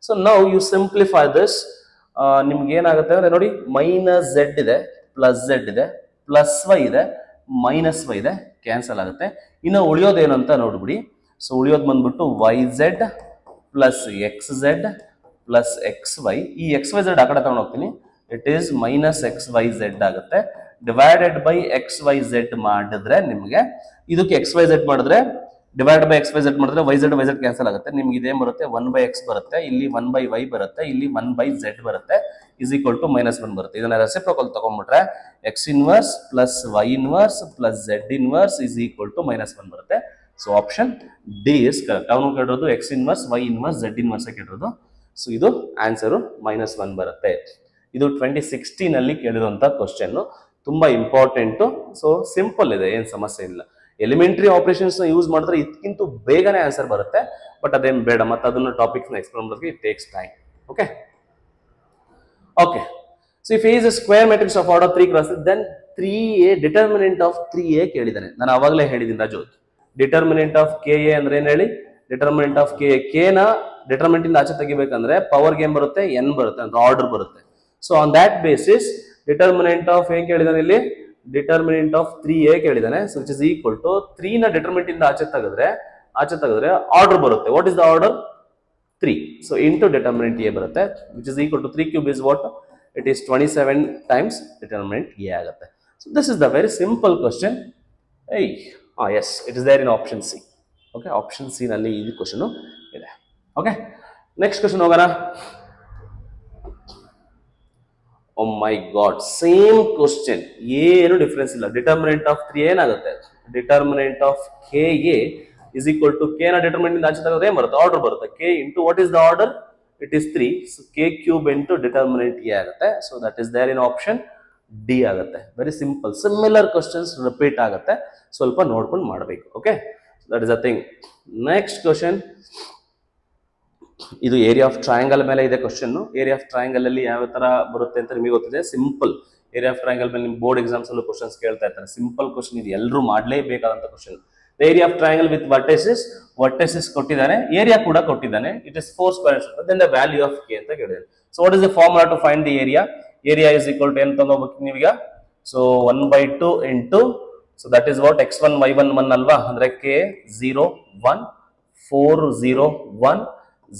So now you simplify this. ನಿಮ್ಗೆ ಏನಾಗುತ್ತೆ ಅಂದ್ರೆ ನೋಡಿ ಮೈನಸ್ ಝೆಡ್ ಇದೆ ಪ್ಲಸ್ ಝೆಡ್ ಇದೆ ಪ್ಲಸ್ ವೈ ಇದೆ ಮೈನಸ್ ವೈ ಇದೆ, ಕ್ಯಾನ್ಸಲ್ ಆಗುತ್ತೆ. ಇನ್ನು ಉಳಿಯೋದೇನು ಅಂತ ನೋಡ್ಬಿಡಿ. ಸೊ ಉಳಿಯೋದು ಬಂದ್ಬಿಟ್ಟು y z plus X Z plus X y. ಈ ಎಕ್ಸ್ ವೈ ಝೆಡ್ ಆ ಕಡೆ ತಗೊಂಡು ಹೋಗ್ತೀನಿ. It is minus x Y z ಆಗುತ್ತೆ divided by x Y z ಮಾಡಿದ್ರೆ ನಿಮಗೆ ಇದಕ್ಕೆ ಎಕ್ಸ್ ವೈ ಝೆಡ್ ಮಾಡಿದ್ರೆ divide by x Y z ಮಾಡಿದ್ರೆ ವೈ ಝೆಡ್ ಕ್ಯಾನ್ಸಲ್ ಆಗುತ್ತೆ. ನಿಮ್ಗೆ ಇದೇನ್ ಬರುತ್ತೆ 1/x ಬರುತ್ತೆ, ಇಲ್ಲಿ 1/y ಬರುತ್ತೆ, ಇಲ್ಲಿ 1/z ಬರುತ್ತೆ ಇಸ್ ಈಕ್ವಲ್ ಟು -1 ಬರುತ್ತೆ. ಇದನ್ನ ರೆಸಿಪ್ರೋಕಲ್ ತಗೊಂಡ್ಬಿಟ್ರೆ x inverse plus y inverse plus z inverse is equal to -1 ಬರುತ್ತೆ. So option D is correct. ಅವನು ಕೇಳಿರೋದು x inverse y inverse z inverse ಕೇಳಿರೋದು. ಸೊ ಇದು ಆನ್ಸರು -1 ಬರುತ್ತೆ. ಇದು 2016 ಅಲ್ಲಿ ಕೇಳಿರುವಂತ ಕ್ವಶನ್, ತುಂಬಾ ಇಂಪಾರ್ಟೆಂಟು. ಸೊ ಸಿಂಪಲ್ ಇದೆ, ಏನ್ ಸಮಸ್ಯೆ ಇಲ್ಲ. ಎಲಿಮೆಂಟರಿ ಆಪರೇಷನ್ಸ್ ಯೂಸ್ ಮಾಡಿದ್ರೆ ಇದಕ್ಕಿಂತ ಬೇಗನೆ ಆನ್ಸರ್ ಬರುತ್ತೆ. ಬಟ್ ಅದೇನು ಬೇಡ, ಮತ್ತೆ ಅದನ್ನ ಟಾಪಿಕ್ಸ್ ಎಕ್ಸ್ಪ್ಲೇನ್ ಮಾಡೋದಕ್ಕೆ it takes time. Okay okay. So if A is a square matrix of order 3 cross then 3A determinant of 3A ಕೇಳಿದಾನೆ. ನಾನು ಅವಾಗಲೇ ಹೇಳಿದ್ದೀನಿ ರಾಜು, ಡಿಟರ್ಮಿನೆಂಟ್ ಆಫ್ KA ಅಂದ್ರೆ ಏನ್ ಹೇಳಿ? ಡಿಟರ್ಮಿನೆಂಟ್ ಆಫ್ K ನ ಡಿಟರ್ಮಿನೆಂಟ್ ಇಂದ ಆಚೆ ತೆಗಿಬೇಕಂದ್ರೆ ಪವರ್ ಗೇಮ್ ಬರುತ್ತೆ, n ಬರುತ್ತೆ ಅಂದ್ರೆ ಆರ್ಡರ್ ಬರುತ್ತೆ. So on that basis determinant of ಏನ್ ಕೇಳಿದಾನೆ ಇಲ್ಲಿ? ಡಿಟರ್ಮಿನೆಂಟ್ ಆಫ್ 3A ಕೇಳಿದಾನೆ. So which is equal to 3 ನ ಡಿಟರ್ಮಿನೆಂಟ್ ಇಂದ ಆಚೆ ತೆಗೆದ್ರೆ ಆರ್ಡರ್ ಬರುತ್ತೆ. What is the order? 3. So into determinant A ಬರುತ್ತೆ which is equal to 3 cube is what? It is 27 times determinant A ಆಗುತ್ತೆ. So this is the very simple question. Yes, it is there in option C. Okay, option C ನಲ್ಲಿ ಈ question ಇದೆ. Okay, next question ಹೋಗೋಣ. Oh my god, same question, ಏನು difference ಇಲ್ಲ. Determinant of 3 ಏನಾಗುತ್ತೆ? Determinant of KA is equal to K ನ determinant ಇಂದ ಆಚೆ ತೆಗೆದ್ರೆ ಏನು ಬರುತ್ತೆ? ಆರ್ಡರ್ ಬರುತ್ತೆ. K into what is the order? It is 3. So K cube into determinant A ಆಗುತ್ತೆ. So that is there in option D ಆಗುತ್ತೆ. Very simple. Similar questions repeat ಆಗುತ್ತೆ, ಸ್ವಲ್ಪ ನೋಡ್ಕೊಂಡು ಮಾಡಬೇಕು. Okay, that is a thing. Next question, ಇದು area of triangle ಮೇಲೆ ಇದೆ question. Area of triangle ಅಲ್ಲಿ ಯಾವ ತರ ಬರುತ್ತೆ ಅಂತ ನಿಮಗೆ ಗೊತ್ತಿದೆ. ಸಿಂಪಲ್ ಏರಿಯಾ ಆಫ್ ಟ್ರಯಾಂಗಲ್ ಮೇಲೆ ನಿಮ್ಮ ಬೋರ್ಡ್ ಎಕ್ಸಾಮ್ಸ್ ಅಲ್ಲೂ ಕ್ವಶನ್ಸ್ ಕೇಳ್ತಾ ಇರ್ತಾರೆ. ಸಿಂಪಲ್ ಕ್ವಶನ್ ಇದು, ಎಲ್ಲರೂ ಮಾಡಲೇಬೇಕಾದಂತ question. The area of triangle with vertices ಕೊಟ್ಟಿದ್ದಾನೆ, ಏರಿಯಾ ಕೂಡ ಕೊಟ್ಟಿದ್ದಾನೆ. It is 4 squares. Then the value of K ಅಂತ ಕೇಳಿದ್ದಾನೆ. So what is the formula to find the area? Area is equal to ಏನು ತಗೋಬೇಕು ನೀವೀಗ? So 1/2 into, so that is what? x1 y1 1 ಅಲ್ವಾ? ಅಂದ್ರೆ K 0 1 4 0 1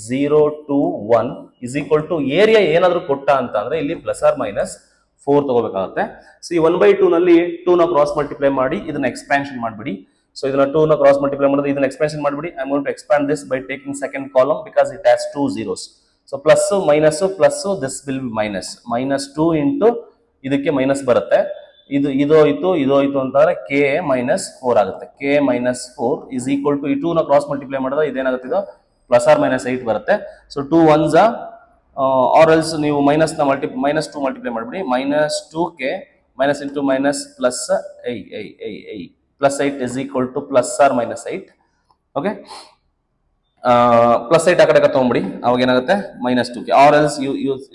0 2 1 is equal to area ಏನಾದರೂ ಕೊಟ್ಟ ಅಂತ ಅಂದ್ರೆ ಇಲ್ಲಿ ಪ್ಲಸ್ ಆರ್ ಮೈನಸ್ 4 ತಗೋಬೇಕಾಗುತ್ತೆ. ಸೊ ಈ 1/2 ನಲ್ಲಿ 2 ನ ಕ್ರಾಸ್ ಮಲ್ಟಿಪ್ಲೈ ಮಾಡಿ ಇದನ್ನ ಎಕ್ಸ್ಪ್ಯಾನ್ಷನ್ ಮಾಡಿಬಿಡಿ. ಸೊ ಇದನ್ನ 2 ನ ಕ್ರಾಸ್ ಮಲ್ಟಿಪ್ಲೈ ಮಾಡಿದ್ರೆ ಇದನ್ನ ಎಕ್ಸ್ಪ್ಯಾನ್ಷನ್ ಮಾಡಿಬಿಡಿ. I am going to expand this by taking second column because it has 2 zeros. So plus minus plus, this will be -2 into ಇದಕ್ಕೆ ಮೈನಸ್ ಬರುತ್ತೆ. ಇದು ಹೋಯ್ತು ಅಂತಂದ್ರೆ K -4 ಆಗುತ್ತೆ. K -4 ಇಸ್ ಈಕ್ವಲ್ ಟು ಈ 2 ನ ಕ್ರಾಸ್ ಮಲ್ಟಿಪ್ಲೈ ಮಾಡಿದ್ರೆ ಇದೇನಾಗುತ್ತೆ? ಇದು ಪ್ಲಸ್ ಆರ್ ಮೈನಸ್ 8 ಬರುತ್ತೆ. ಸೊ 2 1s ಆರ್ ಎಲ್ಸ್ ನೀವು -2 ಮಲ್ಟಿಪ್ಲೈ ಮಾಡಿಬಿಡಿ. -2K minus into minus plus plus 8 is equal to plus or minus 8. Okay, plus 8 ಆ ಕಡೆ ತಗೊಂಬಿಡಿ, ಅವಾಗ ಏನಾಗುತ್ತೆ? -2K. Or else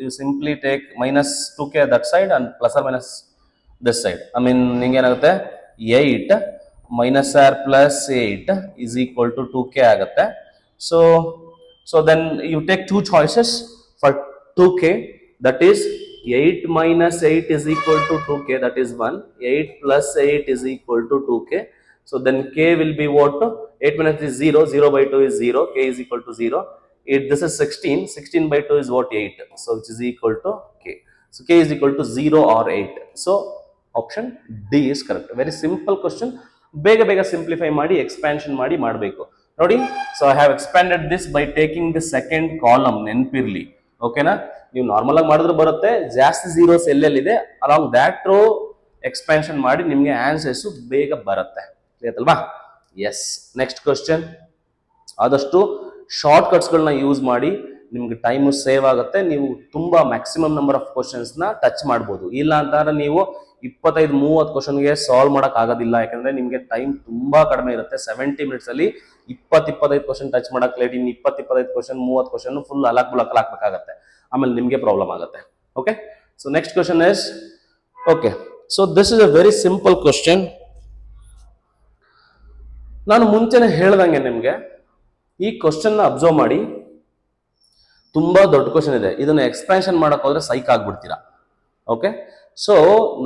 you simply take -2K that side and plus or minus this side. I mean ನಿಂಗೆ ಏನಾಗುತ್ತೆ? 8 minus or plus 8 is equal to 2K ಆಗುತ್ತೆ. So then you take 2 choices for 2K, that is 8 minus 8 is equal to 2K, that is 1. 8 plus 8 is equal to 2K. So then K will be what? 8 minus is 0, 0/2 is 0, K is equal to 0. This is 16, 16/2 is what? 8. So which is equal to K. So K is equal to 0 or 8. So option D is correct. Very simple question. ಬೇಗ simplify ಮಾಡಿ expansion ಮಾಡಿ ಮಾಡಬೇಕು ನೋಡಿ. So I have expanded this by taking the second column, ನೆನಪಿರ್ಲಿ. ಓಕೆನಾ? ನೀವು normal ಆಗಿ ಮಾಡಿದ್ರೆ ಬರುತ್ತೆ, ಜಾಸ್ತಿ zeros ಎಲ್ಲೆಲ್ಲಿದೆ ಅಲಾಂಗ್ ದ್ಯಾಟ್ ರೋ ಎಕ್ಸ್ಪ್ಯಾನ್ಷನ್ ಮಾಡಿ ನಿಮಗೆ ಆನ್ಸರ್ಸ್ ಬೇಗ ಬರುತ್ತೆ. ಅಲ್ವಾ? ಎಸ್. ನೆಕ್ಸ್ಟ್ ಕ್ವಶನ್, ಆದಷ್ಟು ಶಾರ್ಟ್ ಕಟ್ಸ್ಗಳನ್ನ ಯೂಸ್ ಮಾಡಿ ನಿಮ್ಗೆ ಟೈಮು ಸೇವ್ ಆಗುತ್ತೆ. ನೀವು ತುಂಬಾ ಮ್ಯಾಕ್ಸಿಮಮ್ ನಂಬರ್ ಆಫ್ ಕ್ವಶನ್ಸ್ ನ ಟಚ್ ಮಾಡ್ಬೋದು. ಇಲ್ಲ ಅಂತಂದ್ರೆ ನೀವು 25-30 ಕ್ವಶನ್ಗೆ ಸಾಲ್ವ್ ಮಾಡಕ್ ಆಗೋದಿಲ್ಲ, ಯಾಕಂದ್ರೆ ನಿಮ್ಗೆ ಟೈಮ್ ತುಂಬಾ ಕಡಿಮೆ ಇರುತ್ತೆ. 70 ಮಿನಿಟ್ಸ್ ಅಲ್ಲಿ 20-25 ಕ್ವಶನ್ ಟಚ್ ಮಾಡಕ್ ಲೇಟ್, ಇನ್ 20-25 ಕ್ವಶನ್ 30 ಕ್ವಶನ್ ಫುಲ್ ಅಲಕ್ ಬುಲಕ್ ಹಾಕ್ಬೇಕಾಗತ್ತೆ, ಆಮೇಲೆ ನಿಮ್ಗೆ ಪ್ರಾಬ್ಲಮ್ ಆಗುತ್ತೆ. Okay, so next question is, okay, so this is a very simple question. ನಾನು ಮುಂಚೆನೆ ಹೇಳ್ದಂಗೆ ನಿಮ್ಗೆ ಈ ಕ್ವಶನ್ ನ ಅಬ್ಸರ್ವ್ ಮಾಡಿ, ತುಂಬಾ ದೊಡ್ಡ ಕ್ವಶನ್ ಇದೆ, ಇದನ್ನ ಎಕ್ಸ್ಪ್ಯಾನ್ಷನ್ ಮಾಡಕ್ ಹೋದ್ರೆ ಸೈಕ್ ಆಗ್ಬಿಡ್ತೀರಾ. ಓಕೆ, ಸೊ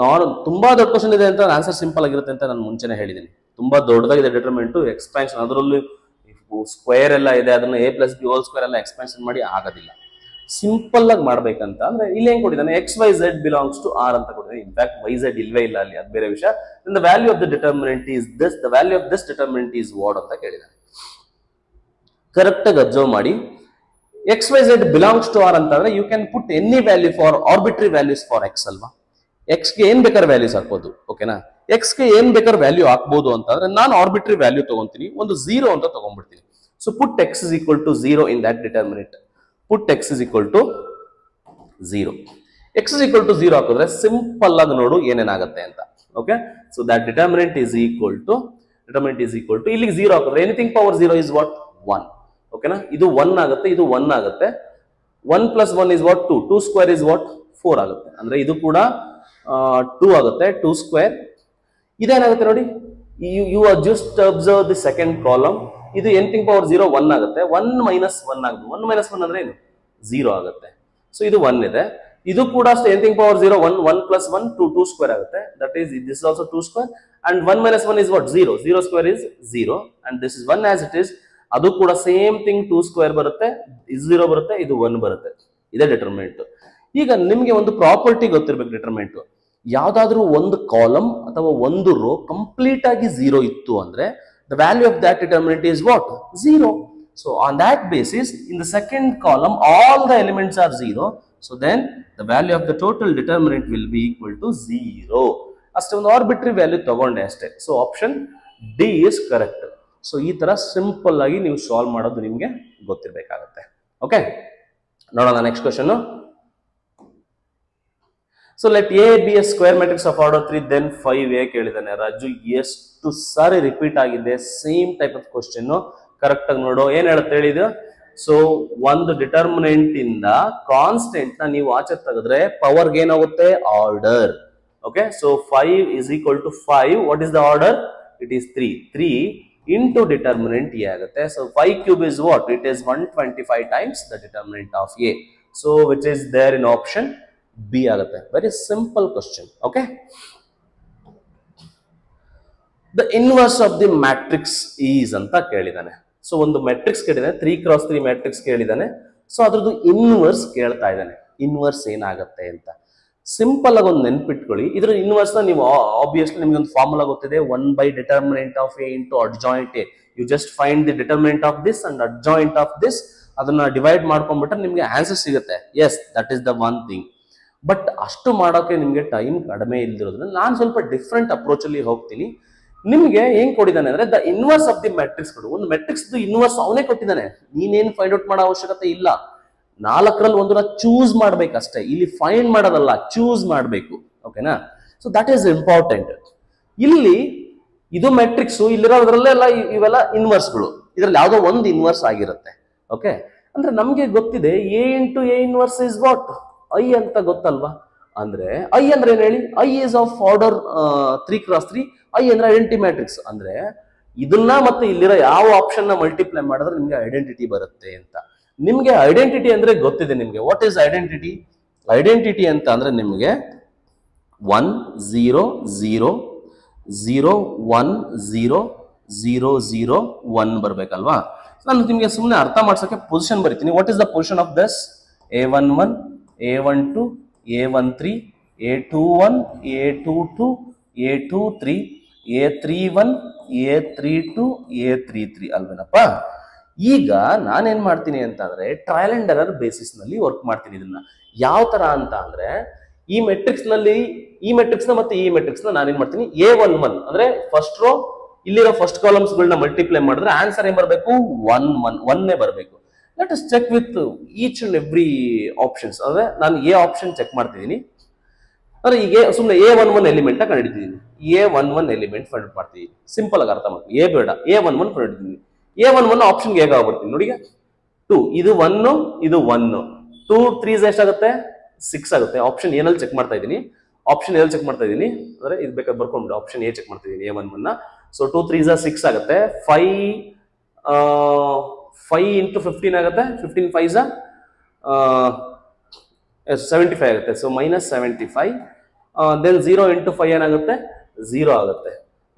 ನಾನು ತುಂಬಾ ದೊಡ್ಡ ಕ್ವಶನ್ ಇದೆ ಅಂತ ಆನ್ಸರ್ ಸಿಂಪಲ್ ಆಗಿರುತ್ತೆ ಅಂತ ನಾನು ಮುಂಚೆನೆ ಹೇಳಿದ್ದೀನಿ. ತುಂಬಾ ದೊಡ್ಡದಾಗಿದೆ ಡಿಟರ್ಮಿನೆಂಟ್, ಎಕ್ಸ್ಪ್ಯಾನ್ಷನ್ ಅದರಲ್ಲೂ ಸ್ಕ್ವೇರ್ ಎಲ್ಲ ಇದೆ, ಅದನ್ನ a+b² ಎಲ್ಲ ಎಕ್ಸ್ಪ್ಯಾನ್ಷನ್ ಮಾಡಿ ಆಗೋದಿಲ್ಲ. ಸಿಂಪಲ್ ಆಗಿ ಮಾಡ್ಬೇಕಂತ ಅಂದ್ರೆ ಇಲ್ಲಿ ಏನ್ ಕೊಟ್ಟಿದ್ದಾನೆ, XYZ ಬಿಲಾಂಗ್ಸ್ ಟು R ಅಂತ ಕೊಟ್ಟಿದ್ದಾನೆ. ಇನ್ಫ್ಯಾಕ್ಟ್ YZ ಇಲ್ವೇ ಇಲ್ಲ ಅಲ್ಲಿ, ಅದು ಬೇರೆ ವಿಷಯ. The value of the determinant is this, the value of this determinant is what ಅಂತ ಕೇಳಿದ್ದಾನೆ. ಕರೆಕ್ಟ್ ಆಗಿ ಅಬ್ಸರ್ವ್ ಮಾಡಿ, XYZ ಬಿಲಾಂಗ್ಸ್ ಟು R ಅಂತಂದ್ರೆ you can put any value for arbitrary values for X ಅಲ್ವಾ. X ಗೆ ಏನ್ ಬೇಕಾದ್ರೆ values ಹಾಕ್ಬೋದು, ಓಕೆನಾ. X ಗೆ ಏನ್ ಬೇಕಾದ್ರೆ ವ್ಯಾಲ್ಯೂ ಹಾಕ್ಬೋದು ಅಂತಂದ್ರೆ ನಾನು ಆರ್ಬಿಟ್ರಿ ವ್ಯಾಲ್ಯೂ ತಗೊಂತೀನಿ, ಒಂದು 0 ಅಂತ ತಗೊಂಡ್ಬಿಡ್ತೀನಿ. So put X is equal to 0 in that determinant. Put X is equal to 0. X is equal to 0 ಹಾಕಿದ್ರೆ ಸಿಂಪಲ್ ಆಗಿ ನೋಡು ಏನೇನಾಗುತ್ತೆ ಅಂತ. Okay, so that determinant is equal to ಇಲ್ಲಿಗೆ 0 ಹಾಕಿದ್ರೆ ಎನಿಥಿಂಗ್ ಪವರ್ 0 is what 1. ಓಕೆನಾ, ಇದು 1 ಆಗುತ್ತೆ, ಇದು 1 ಆಗುತ್ತೆ. 1 + 1 is what 2. 2 square is what 4 ಆಗುತ್ತೆ. ಅಂದ್ರೆ ಇದು ಕೂಡ 2 ಆಗುತ್ತೆ, 2 square. ಇದೇನಾಗುತ್ತೆ ನೋಡಿ, you are just observe the second column. ಇದು ಎನಿಥಿಂಗ್ ಪವರ್ 0 1 ಆಗುತ್ತೆ. 1 - 1 ಆಗುತ್ತೆ. 1 - 1 ಅಂದ್ರೆ ಏನು, 0 ಆಗುತ್ತೆ. ಸೊ ಇದು 1 ಇದೆ. ಇದು ಕೂಡ ಅಷ್ಟೇ, ಎನಿಥಿಂಗ್ ಪವರ್ 0 1 1 + 1 2 square ಆಗುತ್ತೆ. That is this is also 2 square and 1 - 1 is what 0. 0 square is 0 and this is 1 as it is. ಅದು ಕೂಡ ಸೇಮ್ ಥಿಂಗ್, 2 square ಬರುತ್ತೆ, ಇದು 0 ಬರುತ್ತೆ, ಇದು 1 ಬರುತ್ತೆ. ಇದೇ ಡಿಟರ್ಮಿನೆಂಟ್. ಈಗ ನಿಮ್ಗೆ ಒಂದು ಪ್ರಾಪರ್ಟಿ ಗೊತ್ತಿರ್ಬೇಕು ಡಿಟರ್ಮಿನೆಂಟ್. ಯಾವ್ದಾದ್ರೂ ಒಂದು ಕಾಲಮ್ ಅಥವಾ ಒಂದು ರೋ ಕಂಪ್ಲೀಟ್ ಆಗಿ 0 ಇತ್ತು ಅಂದ್ರೆ the value of that determinant is what 0. So on that basis, in the second column all the elements are 0, so then the value of the total determinant will be equal to 0. ಅಷ್ಟೇ, ಒಂದು ಆರ್ಬಿಟ್ರಿ value ತಗೊಂಡೆ ಅಷ್ಟೇ. So option D is correct. So ಈ ತರ simple ಆಗಿ ನೀವು solve ಮಾಡೋದು ನಿಮ್ಗೆ ಗೊತ್ತಿರಬೇಕಾಗುತ್ತೆ. ಓಕೆ, ನೋಡೋಣ next question. So let A B A square matrix of order 3 then 5a ಕೇಳಿದಾನೆ. ರಾಜು ಎಷ್ಟು ಸಾರಿ ರಿಪೀಟ್ ಆಗಿದೆ same type of question. Correct ಆಗಿ ನೋಡು ಏನ್ ಹೇಳುತ್ತೆ ಹೇಳಿದ. ಸೊ ಒಂದು ಡಿಟರ್ಮಿನೆಂಟ್ ಇಂದ ಕಾನ್ಸ್ಟೆಂಟ್ ನ ನೀವು ಆಚೆ ತೆಗೆದ್ರೆ ಪವರ್ ಏನಾಗುತ್ತೆ, order. Okay, so 5 is equal to 5. What is the order, it is 3. 3 into determinant a ಆಗುತ್ತೆ. So 5 cube is what, it is 125 times the determinant of a. So which is there in option B ಆಗುತ್ತೆ. Very simple question. Okay, the inverse of the matrix is ಅಂತ ಕೇಳಿದಾನೆ. So ಒಂದು matrix ಕೇಳಿದಾನೆ, 3x3 matrix ಕೇಳಿದಾನೆ. So ಅದ್ರದ್ದು inverse ಕೇಳ್ತಾ ಇದ್ದಾನೆ. Inverse ಏನಾಗುತ್ತೆ ಅಂತ simple ಆಗಿ ಒಂದು ನೆನ್ಪಿಟ್ಕೊಳ್ಳಿ. ಇದ್ರ ಇನ್ವರ್ಸ್ ನ ನೀವು ಆಬ್ವಿಯಸ್ಲಿ ನಿಮ್ಗೆ ಒಂದು ಫಾರ್ಮುಲಾ ಗೊತ್ತಿದೆ, 1/determinant of a into adjoint a. You just find the determinant of this and adjoint of this. ಅದನ್ನ ಡಿವೈಡ್ ಮಾಡ್ಕೊಂಡ್ಬಿಟ್ರೆ ನಿಮ್ಗೆ ಆನ್ಸರ್ ಸಿಗುತ್ತೆ. Yes, that is the one thing. But ಅಷ್ಟು ಮಾಡೋಕೆ ನಿಮ್ಗೆ ಟೈಮ್ ಕಡಿಮೆ ಇಲ್ದಿರೋದ್ರಿಂದ ನಾನು ಸ್ವಲ್ಪ ಡಿಫ್ರೆಂಟ್ ಅಪ್ರೋಚ್ ಅಲ್ಲಿ ಹೋಗ್ತೀನಿ. ನಿಮ್ಗೆ ಏನ್ ಕೊಟ್ಟಿದ್ದಾನೆ ಅಂದ್ರೆ the inverse of the matrix ಕೊಡು. ಒಂದು ಮ್ಯಾಟ್ರಿಕ್ಸ್ ಇನ್ವರ್ಸ್ ಅವನೇ ಕೊಟ್ಟಿದ್ದಾನೆ, ನೀನೇನ್ ಫೈಂಡ್ ಔಟ್ ಮಾಡೋ ಅವಶ್ಯಕತೆ ಇಲ್ಲ. 4ರಲ್ಲಿ ಒಂದನ್ನ ಚೂಸ್ ಮಾಡ್ಬೇಕಷ್ಟೇ. ಇಲ್ಲಿ ಫೈಂಡ್ ಮಾಡೋದಲ್ಲ, ಚೂಸ್ ಮಾಡ್ಬೇಕು. ಓಕೆನಾ, ಸೊ ದಟ್ ಈಸ್ ಇಂಪಾರ್ಟೆಂಟ್. ಇಲ್ಲಿ ಇದು ಮ್ಯಾಟ್ರಿಕ್ಸ್, ಇಲ್ಲಿರೋದ್ರಲ್ಲೆಲ್ಲ ಇವೆಲ್ಲ ಇನ್ವರ್ಸ್ಗಳು. ಇದ್ರಲ್ಲಿ ಯಾವ್ದೋ ಒಂದು ಇನ್ವರ್ಸ್ ಆಗಿರುತ್ತೆ. ಓಕೆ, ಅಂದ್ರೆ ನಮ್ಗೆ ಗೊತ್ತಿದೆ A into A inverse is what I ಅಂತ ಗೊತ್ತಲ್ವಾ. ಅಂದ್ರೆ ಐ ಅಂದ್ರೆ ಏನ್ ಹೇಳಿ, I is of order 3x3. I ಅಂದ್ರೆ ಐಡೆಂಟಿ ಮ್ಯಾಟ್ರಿಕ್ಸ್. ಅಂದ್ರೆ ಇದನ್ನ ಮತ್ತೆ ಇಲ್ಲಿರೋ ಯಾವ ಆಪ್ಷನ್ ನ ಮಲ್ಟಿಪ್ಲೈ ಮಾಡಿದ್ರೆ ನಿಮ್ಗೆ ಐಡೆಂಟಿಟಿ ಬರುತ್ತೆ ಅಂತ. ನಿಮ್ಗೆ ಐಡೆಂಟಿಟಿ ಅಂದ್ರೆ ಗೊತ್ತಿದೆ ನಿಮ್ಗೆ. What is identity? ಐಡೆಂಟಿಟಿ ಅಂತ ಅಂದ್ರೆ ನಿಮ್ಗೆ 1 0 0 0 1 0 0 0 1 ಬರ್ಬೇಕಲ್ವಾ. ನಾನು ನಿಮ್ಗೆ ಸುಮ್ಮನೆ ಅರ್ಥ ಮಾಡ್ಸಕ್ಕೆ ಪೊಸಿಷನ್ ಬರೀತೀನಿ. What is the position of this? A11 A12 A13 A21 A22 A23 A31 A32 A33 ಅಲ್ವೇನಪ್ಪ. ಈಗ ನಾನೇನ್ ಮಾಡ್ತೀನಿ ಅಂತ ಅಂದ್ರೆ ಟ್ರಯಲ್ ಅಂಡ್ ಎರರ್ ಬೇಸಿಸ್ ನಲ್ಲಿ ವರ್ಕ್ ಮಾಡ್ತೀನಿ. ಇದನ್ನ ಯಾವ ತರ ಅಂತ ಅಂದ್ರೆ ಈ ಮೆಟ್ರಿಕ್ಸ್ ನಲ್ಲಿ ಈ ಮೆಟ್ರಿಕ್ಸ್ ನ ಮತ್ತೆ ಈ ಮೆಟ್ರಿಕ್ಸ್ ನ ನಾನೇನ್ ಮಾಡ್ತೀನಿ, A11 ಅಂದ್ರೆ ಫಸ್ಟ್ ರೋ ಇಲ್ಲಿರೋ ಫಸ್ಟ್ ಕಾಲಮ್ಸ್ ಗಳನ್ನ ಮಲ್ಟಿಪ್ಲೈ ಮಾಡಿದ್ರೆ ಆನ್ಸರ್ ಏನ್ ಬರಬೇಕು, 1 1 1 ಬರಬೇಕು. Let us check with each and every options. ಅಂದ್ರೆ ನಾನು ಎ ಆಪ್ಷನ್ ಚೆಕ್ ಮಾಡ್ತಿದ್ದೀನಿ. ಅಂದ್ರೆ ಈಗ ಸುಮ್ಮನೆ A11 ಎಲಿಮೆಂಟ್ ಕಂಡಿದ್ದೀನಿ, A11 ಎಲಿಮೆಂಟ್ ಫೈಂಡ್ ಔಟ್ ಮಾಡ್ತೀವಿ. ಸಿಂಪಲ್ ಆಗಿ ಅರ್ಥ ಮಾಡ್ತೀವಿ, ಎ ಬೇಡ, A11 ಕಂಡಿದ್ದೀನಿ. A11 ಆಪ್ಷನ್ಗೆ ಹೇಗೆ ಆಗ್ಬಿಡ್ತೀನಿ ನೋಡಿ. ಈಗ 2 ಇದು 1 ಇದು 1 2 3 ಎಷ್ಟಾಗುತ್ತೆ 6 ಆಗುತ್ತೆ. ಆಪ್ಷನ್ ಏನಲ್ಲಿ ಚೆಕ್ ಮಾಡ್ತಾ ಇದ್ದೀನಿ, ಆಪ್ಷನ್ ಎಲ್ಲಿ ಚೆಕ್ ಮಾಡ್ತಾ ಇದ್ದೀನಿ ಅಂದ್ರೆ ಇದು ಬೇಕಾದ್ರೆ ಬರ್ಕೊಂಡು ಆಪ್ಷನ್ ಎ ಚೆಕ್ ಮಾಡ್ತಾ ಇದ್ದೀನಿ A11 ನ. ಸೊ 2 3 6 ಆಗುತ್ತೆ, 5 ಇಂಟು 15 ಆಗುತ್ತೆ, 15 5 75 ಆಗುತ್ತೆ. ಸೊ -75 ದೆನ್ 0 ಇಂಟು 5 ಏನಾಗುತ್ತೆ 0 ಆಗುತ್ತೆ.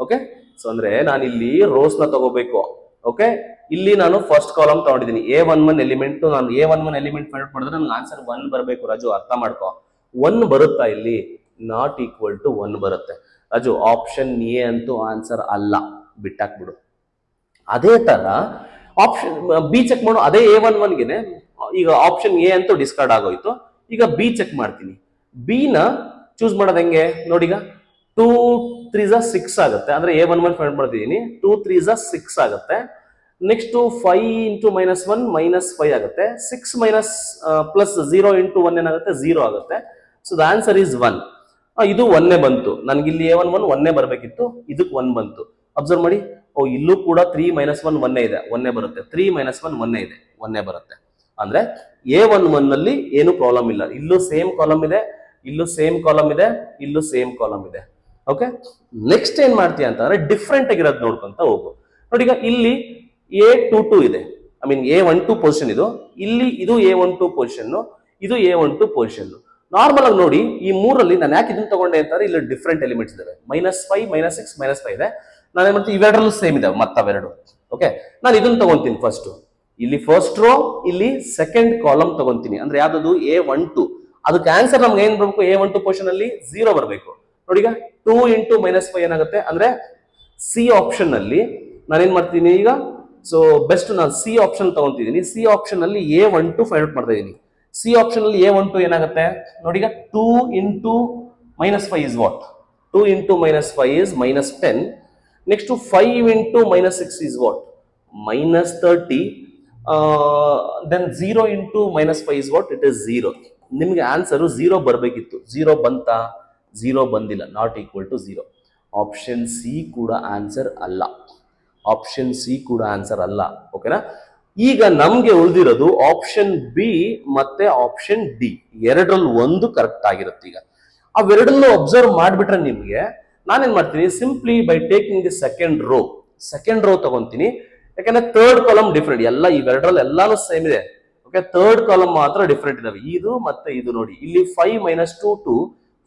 ಓಕೆ, ಸೊ ಅಂದ್ರೆ ನಾನು ಇಲ್ಲಿ ರೋಸ್ ನ ತಗೋಬೇಕು. ಓಕೆ, ಇಲ್ಲಿ ನಾನು ಫಸ್ಟ್ ಕಾಲಮ್ ತಗೊಂಡಿದ್ದೀನಿ, A11 ಎಲಿಮೆಂಟ್. ನಾನು A11 ಎಲಿಮೆಂಟ್ ಫೈಂಡ್ ಔಟ್ ಮಾಡಿದ್ರೆ ನನಗೆ ಆನ್ಸರ್ 1 ಬರಬೇಕು. ರಾಜು ಅರ್ಥ ಮಾಡ್ಕೋ, 1 ಬರುತ್ತಾ ಇಲ್ಲಿ? ನಾಟ್ ಈಕ್ವಲ್ ಟು 1 ಬರುತ್ತೆ ರಾಜು. ಆಪ್ಷನ್ ಎ ಅಂತೂ ಆನ್ಸರ್ ಅಲ್ಲ, ಬಿಟ್ಟಾಕ್ಬಿಡು. ಅದೇ ತರ ಆಪ್ಷನ್ ಬಿ ಚೆಕ್ ಮಾಡು, ಅದೇ A11 ಗೆನೆ ಈಗ ಆಪ್ಷನ್ ಎ ಅಂತೂ ಡಿಸ್ಕಾರ್ಡ್ ಆಗೋಯ್ತು. ಈಗ ಬಿ ಚೆಕ್ ಮಾಡ್ತೀನಿ. ಬಿ ನ ಚೂಸ್ ಮಾಡೋದು ಹೆಂಗೆ ನೋಡಿ. ಈಗ 2 3 6 ಆಗುತ್ತೆ, ಅಂದ್ರೆ A11 ಫೈಂಡ್ ಮಾಡ್ತಿದ್ದೀನಿ. 2 3 6 ಆಗುತ್ತೆ. ನೆಕ್ಸ್ಟ್ 5 ಇಂಟು -1 -5 ಆಗುತ್ತೆ. 6 ಮೈನಸ್ ಪ್ಲಸ್ 0 ಇಂಟು 1 ಏನಾಗುತ್ತೆ 0 ಆಗುತ್ತೆ. So the answer is 1. ಇದು 1 ಬಂತು ನನಗೆ. ಇಲ್ಲಿ A11 1 ಬರಬೇಕಿತ್ತು, ಇದಕ್ಕೆ 1 ಬಂತು. ಅಬ್ಸರ್ವ್ ಮಾಡಿ, ಇಲ್ಲೂ ಕೂಡ 3 - 1 1 ಇದೆ, 1 ಬರುತ್ತೆ. 3 - 1 1 ಇದೆ, 1 ಬರುತ್ತೆ. ಅಂದ್ರೆ A11 ನಲ್ಲಿ ಏನು ಪ್ರಾಬ್ಲಮ್ ಇಲ್ಲ. ಇಲ್ಲೂ ಸೇಮ್ ಕಾಲಮ್ ಇದೆ, ಇಲ್ಲೂ ಸೇಮ್ ಕಾಲಮ್ ಇದೆ, ಇಲ್ಲೂ ಸೇಮ್ ಕಾಲಮ್ ಇದೆ. ಓಕೆ, ನೆಕ್ಸ್ಟ್ ಏನ್ ಮಾಡ್ತೀಯ ಅಂತಂದ್ರೆ ಡಿಫ್ರೆಂಟ್ ಆಗಿರೋದು ನೋಡ್ಕೊಂತ ಹೋಗು. ನೋಡಿ, ಈಗ ಇಲ್ಲಿ A22 ಇದೆ, ಐ ಮೀನ್ A12 ಪೊಸಿಷನ್ ಇದು. ಇಲ್ಲಿ ಇದು A12 ಪೊಸಿಷನ್, ಇದು A12 ಪೊಸಿಷನ್. ನಾರ್ಮಲ್ ಆಗಿ ನೋಡಿ, ಈ ಮೂರಲ್ಲಿ ನಾನು ಯಾಕೆ ಇದನ್ನ ತಗೊಂಡೆ ಅಂತಂದ್ರೆ ಇಲ್ಲಿ ಡಿಫ್ರೆಂಟ್ ಎಲಿಮೆಂಟ್ಸ್ ಇದಾವೆ. -5 -6 -5 ಇದೆ. ನಾನು ಏನ್ ಮಾಡ್ತೀನಿ, ಇವೆರಡರಲ್ಲೂ ಸೇಮ್ ಇದಾವೆ ಮತ್ತವೆರಡು. ಓಕೆ, ನಾನು ಇದನ್ನ ತಗೊಂತೀನಿ ಫಸ್ಟ್. ಇಲ್ಲಿ ಫಸ್ಟ್ ರೋ, ಇಲ್ಲಿ ಸೆಕೆಂಡ್ ಕಾಲಮ್ ತಗೊಂತೀನಿ. ಅಂದ್ರೆ ಯಾವ್ದು A12. ಅದಕ್ಕೆ ಆನ್ಸರ್ ನಮ್ಗೆ ಏನ್ ಬರಬೇಕು? A12 ಪೊಸಿಷನ್ ಅಲ್ಲಿ 0 ಬರಬೇಕು. ನೋಡಿ, ಈಗ 2 ಇಂಟು -5 ಏನಾಗುತ್ತೆ ಅಂದ್ರೆ ಸಿ ಆಪ್ಷನ್ ಅಲ್ಲಿ ನಾನೇನ್ ಮಾಡ್ತೀನಿ ಈಗ. ಸೊ ಬೆಸ್ಟ್ ನಾನು ಸಿ ಆಪ್ಷನ್ ತಗೊಂತಿದ್ದೀನಿ. ಸಿ ಆಪ್ಷನ್ ಅಲ್ಲಿ A12 ಫೈಂಡ್ ಔಟ್ ಮಾಡ್ತಾ ಇದೀನಿ. ಸಿ ಆಪ್ಷನ್ ಅಲ್ಲಿ A12 ಏನಾಗುತ್ತೆ ನೋಡಿ. ಈಗ 2 into -5 is what? 2 into -5 is -10. Next 5 into -6 is what? -30. Then 0 into -5 is what? It is 0. ನಿಮ್ಗೆ ಆನ್ಸರ್ 0 ಬರಬೇಕಿತ್ತು. 0 ಬಂತಾ? 0 ಬಂದಿಲ್ಲ, not equal to 0. Option C ಕೂಡ ಆನ್ಸರ್ ಅಲ್ಲ, ಆಪ್ಷನ್ ಸಿ ಕೂಡ ಆನ್ಸರ್ ಅಲ್ಲ. ಓಕೆನಾ? ಈಗ ನಮ್ಗೆ ಉಳಿದಿರೋದು ಆಪ್ಷನ್ ಬಿ ಮತ್ತೆ ಆಪ್ಷನ್ ಡಿ, ಎರಡರಲ್ಲಿ ಒಂದು ಕರೆಕ್ಟ್ ಆಗಿರುತ್ತೆ. ಈಗ ಅವೆರಡನ್ನು ಅಬ್ಸರ್ವ್ ಮಾಡ್ಬಿಟ್ರೆ ನಿಮ್ಗೆ ನಾನೇನ್ ಮಾಡ್ತೀನಿ, simply by taking the second row ತಗೊಂತೀನಿ. ಯಾಕಂದ್ರೆ ಥರ್ಡ್ ಕಾಲಮ್ ಡಿಫ್ರೆಂಟ್, ಎಲ್ಲ ಇವೆರಡರಲ್ಲಿ ಎಲ್ಲಾನು ಸೇಮ್ ಇದೆ. ಓಕೆ, ಥರ್ಡ್ ಕಾಲಮ್ ಮಾತ್ರ ಡಿಫ್ರೆಂಟ್ ಇದಾವೆ, ಇದು ಮತ್ತೆ ಇದು. ನೋಡಿ, ಇಲ್ಲಿ 5 - 2 2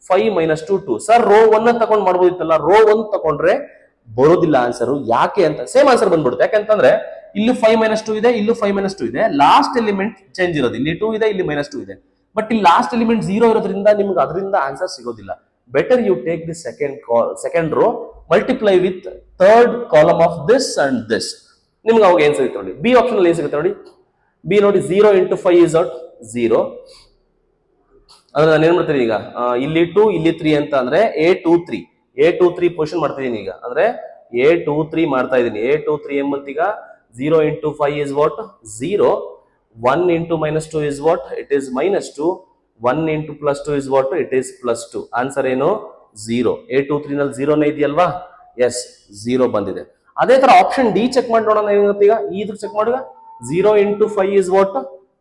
5 - 2 2. ಸರ್ ರೋ 1 ತಗೊಂಡ್ ಮಾಡ್ಬೋದಿತ್ತಲ್ಲ, ರೋ 1 ತಗೊಂಡ್ರೆ ಬರೋದಿಲ್ಲ ಆನ್ಸರ್. ಯಾಕೆ ಅಂತ ಸೇಮ್ ಆನ್ಸರ್ ಬಂದ್ಬಿಡುತ್ತೆ. ಯಾಕಂತಂದ್ರೆ ಇಲ್ಲಿ 5 - 2 ಇದೆ, ಇಲ್ಲೂ 5 - 2 ಇದೆ. ಲಾಸ್ಟ್ ಎಲಿಮೆಂಟ್ ಚೇಂಜ್ ಇರೋದು, ಇಲ್ಲಿ 2 ಇದೆ, ಇಲ್ಲಿ -2 ಇದೆ. ಬಟ್ ಇಲ್ಲಿ ಲಾಸ್ಟ್ ಎಲಿಮೆಂಟ್ 0 ಇರೋದ್ರಿಂದ ನಿಮ್ಗೆ ಅದರಿಂದ ಆನ್ಸರ್ ಸಿಗೋದಿಲ್ಲ. Better you take the second row, multiply with third column of this and this. ನಿಮ್ಗೆ ಅವಾಗ ಏನ್ ಸಿಗುತ್ತೆ ನೋಡಿ. ಬಿ ಆಪ್ಷನ್ ಅಲ್ಲಿ ಏನ್ ಸಿಗುತ್ತೆ ನೋಡಿ. ಬಿ ನೋಡಿ, 0 ಇಂಟು 5 ಇಸ್ ಔಟ್ 0. ಅಂದ್ರೆ ನಾನು ಏನ್ ಮಾಡ್ತೀನಿ ಈಗ, ಇಲ್ಲಿ 2 ಇಲ್ಲಿ 3 ಅಂತ ಅಂದ್ರೆ A23 ಪೊಸಿಷನ್ ಮಾಡ್ತಾ ಇದೀನಿ ಈಗ. ಅಂದ್ರೆ A23 ಮಾಡ್ತಾ ಇದೀನಿ. A23 ಎಂಬಂತ ಈಗ 0 into 5 is what? 0. 1 into -2 is what? It is -2. 1 into +2 is what? It is +2. Answer ಏನು? 0. A23 ನಲ್ಲಿ 0 ಇದೆಯಲ್ವಾ? ಎಸ್, 0 ಬಂದಿದೆ. ಅದೇ ತರ ಆಪ್ಷನ್ ಡಿ ಚೆಕ್ ಮಾಡಿ ನೋಡೋಣ. ಏನಾಗುತ್ತೆ ಈಗ, ಇದು ಚೆಕ್ ಮಾಡುವ. 0 into 5 is what?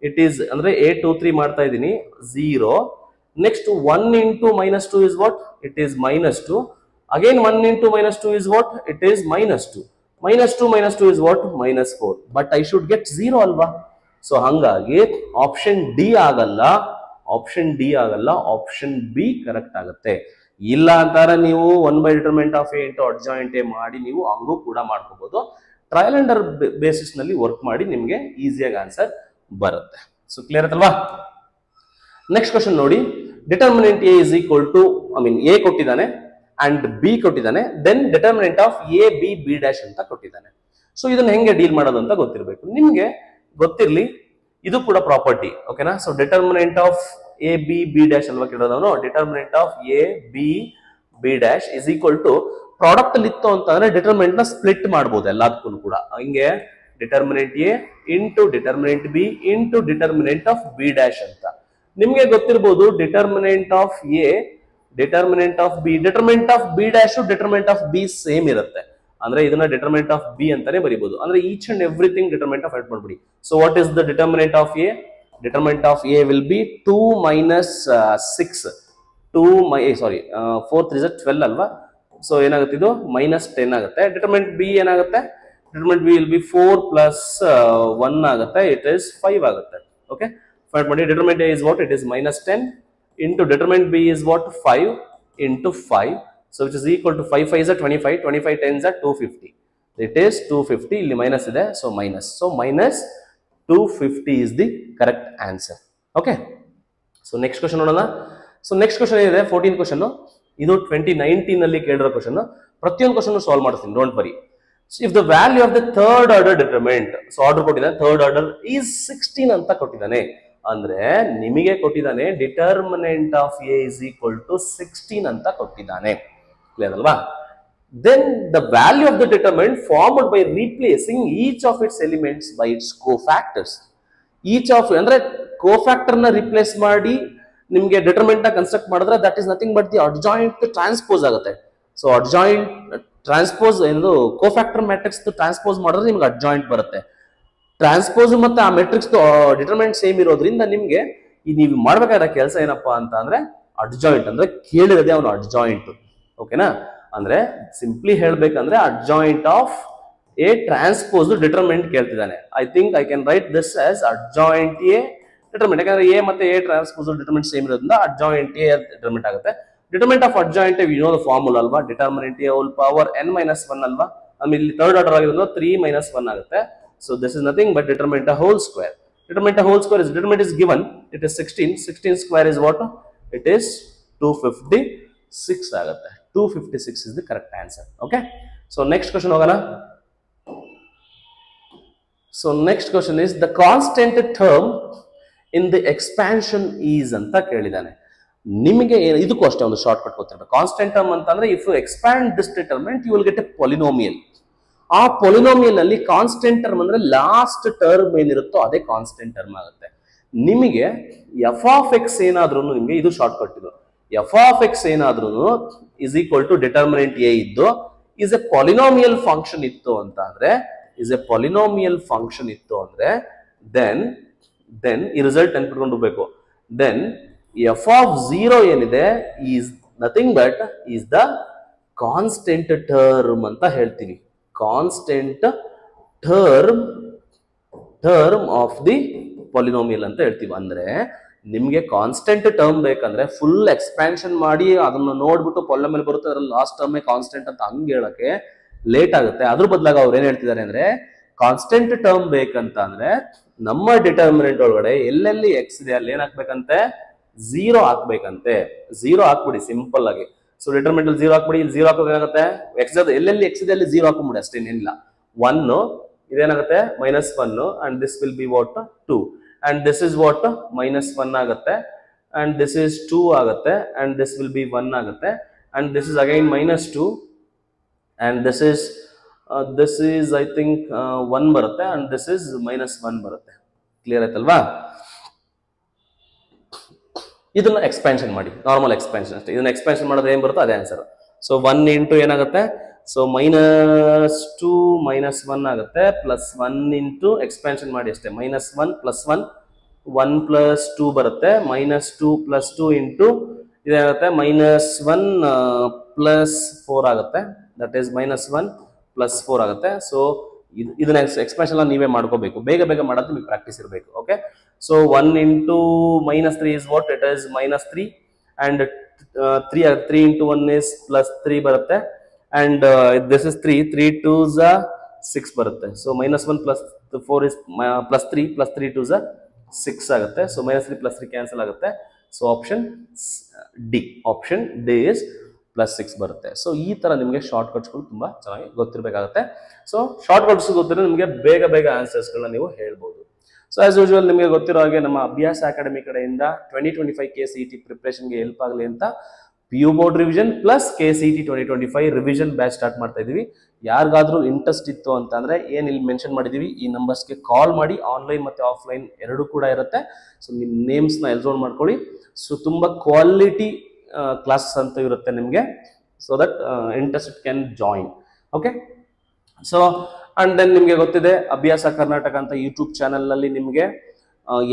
It is ಅಂದ್ರೆ A23 ಮಾಡ್ತಾ ಇದ್ದೀನಿ 0. Next 1 into -2 is what? It is -2. Again 1 into -2 is what? It is -2. -2 is what? -4. But I should get 0 ಅಲ್ವಾ? ಸೊ ಹಂಗಾಗಿ ಆಪ್ಷನ್ ಡಿ ಆಗಲ್ಲ, ಆಪ್ಷನ್ ಬಿ ಕರೆಕ್ಟ್ ಆಗುತ್ತೆ. ಇಲ್ಲ ಅಂತಾರೆ ನೀವು 1/det into adjoint ಮಾಡಿ ನೀವು ಹಂಗೂ ಕೂಡ ಮಾಡ್ಕೋಬಹುದು. ಟ್ರಯಲ್ ಅಂಡ್ ಎರರ್ ಬೇಸಿಸ್ ನಲ್ಲಿ ವರ್ಕ್ ಮಾಡಿ ನಿಮ್ಗೆ ಈಸಿಯಾಗಿ ಆನ್ಸರ್ ಬರುತ್ತೆ. ಸೊ ಕ್ಲಿಯರ್ ಆಯ್ತಲ್ವಾ? ನೆಕ್ಸ್ಟ್ ಕ್ವಶನ್ ನೋಡಿ. Determinant A is equal to, I mean A ಕೊಟ್ಟಿದ್ದಾನೆ ಅಂಡ್ ಬಿ ಕೊಟ್ಟಿದ್ದಾನೆ, then determinant of A B B dash ಅಂತ ಕೊಟ್ಟಿದ್ದಾನೆ. ಸೊ ಇದನ್ನ ಹೆಂಗೆ ಡೀಲ್ ಮಾಡೋದು ಅಂತ ಗೊತ್ತಿರಬೇಕು ನಿಮ್ಗೆ. ಗೊತ್ತಿರ್ಲಿ, ಇದು ಕೂಡ ಪ್ರಾಪರ್ಟಿ. ಓಕೆನಾ? So determinant of A B B dash ಅಲ್ವಾ ಕೇಳೋದವನು. Determinant of A B B dash is equal to, product ಅಲ್ಲಿ ಇತ್ತು ಅಂತಂದ್ರೆ ಡಿಟರ್ಮಿನೆಂಟ್ ನ ಸ್ಪ್ಲಿಟ್ ಮಾಡಬಹುದು ಎಲ್ಲದಕ್ಕೂ ಕೂಡ. ಹಿಂಗೆ determinant A into determinant B into determinant of B dash ಅಂತ. ನಿಮ್ಗೆ ಗೊತ್ತಿರಬಹುದು determinant of A determinant of B dash determinant of B same ಇರುತ್ತೆ. ಅಂದ್ರೆ ಇದನ್ನ ಡಿಟರ್ಮಿನೆಂಟ್ ಆಫ್ ಬಿ ಅಂತಾನೆ ಬರೀಬಹುದು. ಅಂದ್ರೆ each and everything determinant of it ಮಾಡ್ಬಿಡಿ. So what is the determinant of A? Determinant of A will be 2 minus 6. 4 3 is 12 ಅಲ್ವಾ? So ಏನಾಗುತ್ತೆ ಇದು -10 ಆಗುತ್ತೆ. ಡಿಟರ್ಮಿನೆಂಟ್ ಬಿ ಏನಾಗುತ್ತೆ? Determinant B will be 4 plus 1 ಆಗುತ್ತೆ. ಇಟ್ ಇಸ್ 5 ಆಗುತ್ತೆ. ಓಕೆ, ಫೈಂಡ್ ಮಾಡಿ. Determinant A is what? It is -10 into determinant b is what? 5 into 5. So which is equal to 5 5 is 25, 25 10s are 250. It is 250. ಇಲ್ಲಿ minus ಇದೆ, so minus. So minus 250 is the correct answer. Okay. So next question ನೋಡೋಣ. So next question ಇದೆ 14th question. ಇದು 2019 ನಲ್ಲಿ ಕೇಳಿರೋ question. ಪ್ರತಿಯೊಂದು question solve ಮಾಡ್ತೀನಿ, don't worry. So if the value of the third order determinant, so order ಕೊಟ್ಟಿದ್ದಾನೆ, third order is 16 ಅಂತ ಕೊಟ್ಟಿದ್ದಾನೆ. ಅಂದ್ರೆ ನಿಮಗೆ ಕೊಟ್ಟಿದ್ದಾನೆ determinant of A is equal to 16 ಅಂತ ಕೊಟ್ಟಿದ್ದಾನೆ. ಕ್ಲಿಯರ್ ಅಲ್ವಾ? Then the value of the determinant formed by replacing each of its elements by its cofactors. Each of ಅಂದ್ರೆ ಕೋಫ್ಯಾಕ್ಟರ್ ನ ರಿಪ್ಲೇಸ್ ಮಾಡಿ ನಿಮಗೆ ಡಿಟರ್ಮಿನೆಂಟ್ ನ ಕನ್ಸ್ಟ್ರಕ್ಟ್ ಮಾಡಿದ್ರೆ that is nothing but the adjoint transpose ಆಗುತ್ತೆ. ಸೊ ಅಡ್ಜಾಯಿಂಟ್ ಟ್ರಾನ್ಸ್ಪೋಸ್ ಎಂದು cofactor matrix transpose ಮಾಡಿದ್ರೆ ನಿಮ್ಗೆ ಅಡ್ಜಾಯಿಂಟ್ ಬರುತ್ತೆ. ಟ್ರಾನ್ಸ್ಪೋಸ್ ಮತ್ತೆ ಆ ಮೆಟ್ರಿಕ್ಸ್ ಡಿಟರ್ಮಿನೆಂಟ್ ಸೇಮ್ ಇರೋದ್ರಿಂದ ನಿಮ್ಗೆ ನೀವು ಮಾಡ್ಬೇಕಾದ ಕೆಲಸ ಏನಪ್ಪಾ ಅಂತ ಅಂದ್ರೆ ಅಡ್ಜಾಯಿಂಟ್ ಅಂದ್ರೆ ಕೇಳಿರದೆ ಅವನು ಅಡ್ಜಾಯಿಂಟ್. ಓಕೆನಾ? ಅಂದ್ರೆ ಸಿಂಪ್ಲಿ ಹೇಳ್ಬೇಕಂದ್ರೆ adjoint of A transpose determinant ಕೇಳ್ತಿದ್ದಾನೆ. I think I can write this as adjoint A determinant. ಯಾಕಂದ್ರೆ ಎ ಮತ್ತೆ ಎ ಟ್ರಾನ್ಸ್ಪೋಸ್ ಡಿಟರ್ಮಿನೆಂಟ್ ಸೇಮ್ ಇರೋದ್ರಿಂದ ಅಡ್ಜಾಯಿಂಟ್ ಎ ಡಿಟರ್ಮಿನೆಂಟ್ ಆಗುತ್ತೆ. Determinant of adjoint we know the formula ಅಲ್ವಾ? Determinant A whole power n-1 ಅಲ್ವಾ? ಆಮೇಲೆ ಇಲ್ಲಿ third order ಆಗಿರೋದ್ರಿಂದ 3 - 1 ಆಗುತ್ತೆ. So this is nothing but determinant a whole square. Determinant a whole square is determinant is given. It is 16. 16 square is what? It is 256 ಆಗುತ್ತೆ. 256 is the correct answer. Okay. So next question ಹೋಗೋಣ. So next question is the constant term in the expansion is ಅಂತ ಕೇಳಿದಾನೆ. ನಿಮಗೆ ಇದಕ್ಕೂ ಅಷ್ಟೇ ಒಂದು shortcut ಗೊತ್ತಿರಬೇಕು. Constant term ಅಂತಂದ್ರೆ if you expand this determinant you will get a polynomial. ಆ polynomial ಅಲ್ಲಿ ಕಾನ್ಸ್ಟೆಂಟ್ ಟರ್ಮ್ ಅಂದ್ರೆ ಲಾಸ್ಟ್ ಟರ್ಮ್ ಏನಿರುತ್ತೋ ಅದೇ ಕಾನ್ಸ್ಟೆಂಟ್ ಟರ್ಮ್ ಆಗುತ್ತೆ. ನಿಮಗೆ ಎಫ್ ಆಫ್ ಎಕ್ಸ್ ಏನಾದ್ರೂ ನಿಮಗೆ ಇದು ಶಾರ್ಟ್ ಕಟ್ ಇದು ಎಫ್ ಆಫ್ ಎಕ್ಸ್ ಏನಾದ್ರೂ is equal to determinant A ಇದ್ದು ಇಸ್ ಎ ಪಾಲಿನೋಮಿಯಲ್ ಫಂಕ್ಷನ್ ಇತ್ತು ಅಂತ ಅಂದ್ರೆ ದೆನ್ ಈ ರಿಸಲ್ಟ್ ನೆನ್ಪಿಟ್ಕೊಂಡಿರ್ಬೇಕು. ದೆನ್ ಎಫ್ ಆಫ್ 0 ಏನಿದೆ is nothing but is the constant term ಅಂತ ಹೇಳ್ತೀವಿ. Constant term of the polynomial ಅಂತ ಹೇಳ್ತೀವಿ. ಅಂದ್ರೆ ನಿಮ್ಗೆ ಕಾನ್ಸ್ಟೆಂಟ್ ಟರ್ಮ್ ಬೇಕಂದ್ರೆ ಫುಲ್ ಎಕ್ಸ್ಪ್ಯಾನ್ಷನ್ ಮಾಡಿ ಅದನ್ನ ನೋಡ್ಬಿಟ್ಟು ಪಾಲಿನೋಮಿಯಲ್ ಬರುತ್ತೆ, ಅದ್ರಲ್ಲಿ ಲಾಸ್ಟ್ ಟರ್ಮ್ ಕಾನ್ಸ್ಟೆಂಟ್ ಅಂತ ಹಂಗೆ ಹೇಳಕ್ಕೆ ಲೇಟ್ ಆಗುತ್ತೆ. ಅದ್ರ ಬದಲಾಗಿ ಅವ್ರು ಏನ್ ಹೇಳ್ತಿದ್ದಾರೆ ಅಂದ್ರೆ ಕಾನ್ಸ್ಟೆಂಟ್ ಟರ್ಮ್ ಬೇಕಂತ ಅಂದ್ರೆ ನಮ್ಮ ಡಿಟರ್ಮಿನೆಂಟ್ ಒಳಗಡೆ ಎಲ್ಲೆಲ್ಲಿ ಎಕ್ಸ್ ಇದೆ ಅಲ್ಲಿ ಏನ್ ಹಾಕ್ಬೇಕಂತೆ? 0 ಹಾಕ್ಬೇಕಂತೆ. 0 ಹಾಕ್ಬಿಡಿ ಸಿಂಪಲ್ ಆಗಿ. ಸೊ ಡಿಟರ್ಮಿನೆಂಟ್ 0 ಹಾಕ್ಬಿಡಿ. ಇಲ್ಲಿ 0 ಹಾಕೋದು ಏನಾಗುತ್ತೆ? ಎಕ್ಸ್ ಎಲ್ಲೆಲ್ಲಿ ಎಕ್ಸ್ ಇದೆ ಅಲ್ಲಿ 0 ಹಾಕೊಂಡ್ಬಿಡಿ ಅಷ್ಟೇನಿಲ್ಲ. 1 ಇದೇನಾಗುತ್ತೆ? -1 and this will B what 2 and this is what -1 ಆಗುತ್ತೆ ಅಂಡ್ ದಿಸ್ ಇಸ್ 2 ಆಗುತ್ತೆ ಅಂಡ್ ದಿಸ್ ವಿಲ್ ಬಿ 1 ಆಗುತ್ತೆ and this is again -2 and this is I think 1 ಬರುತ್ತೆ ಅಂಡ್ ದಿಸ್ ಇಸ್ -1 ಬರುತ್ತೆ. ಕ್ಲಿಯರ್ ಆಯ್ತಲ್ವಾ? ಇದನ್ನ ಎಕ್ಸ್ಪ್ಯಾನ್ಷನ್ ಮಾಡಿ, ನಾರ್ಮಲ್ ಎಕ್ಸ್ಪ್ಯಾನ್ಷನ್ ಅಷ್ಟೇ. ಇದನ್ನ ಎಕ್ಸ್ಪ್ಯಾನ್ಷನ್ ಮಾಡಿದ್ರೆ ಏನ್ ಬರುತ್ತೋ ಅದೇ ಆನ್ಸರ್. ಸೊ 1 ಇಂಟು ಏನಾಗುತ್ತೆ? ಸೊ -2 -1 ಆಗುತ್ತೆ ಪ್ಲಸ್ 1 ಇಂಟು ಎಕ್ಸ್ಪ್ಯಾನ್ಷನ್ ಮಾಡಿ ಅಷ್ಟೇ. -1 + 1 1 + 2 ಬರುತ್ತೆ. -2 + 2 ಇಂಟು ಇದೇನಾಗುತ್ತೆ? -1 + 4 ಆಗುತ್ತೆ. ದಟ್ ಈಸ್ -1 + 4 ಆಗುತ್ತೆ. ಸೊ ಇದನ್ನ ಎಕ್ಸ್ಪ್ಯಾನ್ಷನ್ ನೀವೇ ಮಾಡ್ಕೋಬೇಕು. ಬೇಗ ಮಾಡೋದು ನಿಮಗೆ ಪ್ರಾಕ್ಟೀಸ್ ಇರಬೇಕು. Okay. So 1 into -3 is what? It is -3 and 3 into 1 is +3 ಬರುತ್ತೆ and this is 3 2s are 6 ಬರುತ್ತೆ. So -1 + 4 is +3 +3 2s are 6 ಆಗುತ್ತೆ. So -3 + 3 ಕ್ಯಾನ್ಸಲ್ ಆಗುತ್ತೆ. So option D is +6 ಬರುತ್ತೆ. ಸೊ ಈ ತರ ನಿಮಗೆ ಶಾರ್ಟ್ ಕಟ್ಸ್ಗಳು ತುಂಬಾ ಚೆನ್ನಾಗಿ ಗೊತ್ತಿರಬೇಕಾಗುತ್ತೆ. ಸೊ ಶಾರ್ಟ್ ಕಟ್ಸ್ ಗೊತ್ತಿದ್ರೆ ನಿಮಗೆ ಬೇಗ ಆನ್ಸರ್ಸ್ಗಳನ್ನ ನೀವು ಹೇಳ್ಬೋದು. ಸೊ ಆಸ್ ಯೂಶುವಲ್ ನಿಮಗೆ ಗೊತ್ತಿರೋ ಹಾಗೆ ನಮ್ಮ ಅಭ್ಯಾಸ ಅಕಾಡೆಮಿ ಕಡೆಯಿಂದ 2025 KCET ಪ್ರಿಪರೇಷನ್ಗೆ ಹೆಲ್ಪ್ ಆಗಲಿ ಅಂತ PU board revision plus KCET 2025 revision batch start ಮಾಡ್ತಾ ಇದೀವಿ. ಯಾರಿಗಾದ್ರೂ ಇಂಟ್ರೆಸ್ಟ್ ಇತ್ತು ಅಂತ ಅಂದ್ರೆ ಏನ್ ಇಲ್ಲಿ ಮೆನ್ಷನ್ ಮಾಡಿದೀವಿ ಈ ನಂಬರ್ಸ್ಗೆ ಕಾಲ್ ಮಾಡಿ. ಆನ್ಲೈನ್ ಮತ್ತೆ ಆಫ್ಲೈನ್ ಎರಡು ಕೂಡ ಇರುತ್ತೆ. ಸೊ ನಿಮ್ಮ ನೇಮ್ಸ್ನ ಎನ್ರೋಲ್ ಮಾಡ್ಕೊಳ್ಳಿ. ಸೊ ತುಂಬಾ ಕ್ವಾಲಿಟಿ ಕ್ಲಾಸಸ್ ಅಂತ ಇರುತ್ತೆ ನಿಮಗೆ, so that interested can join. Okay, so and then ನಿಮಗೆ ಗೊತ್ತಿದೆ ಅಭ್ಯಾಸ ಕರ್ನಾಟಕ ಅಂತ ಯೂಟ್ಯೂಬ್ ಚಾನಲ್ ಅಲ್ಲಿ ನಿಮಗೆ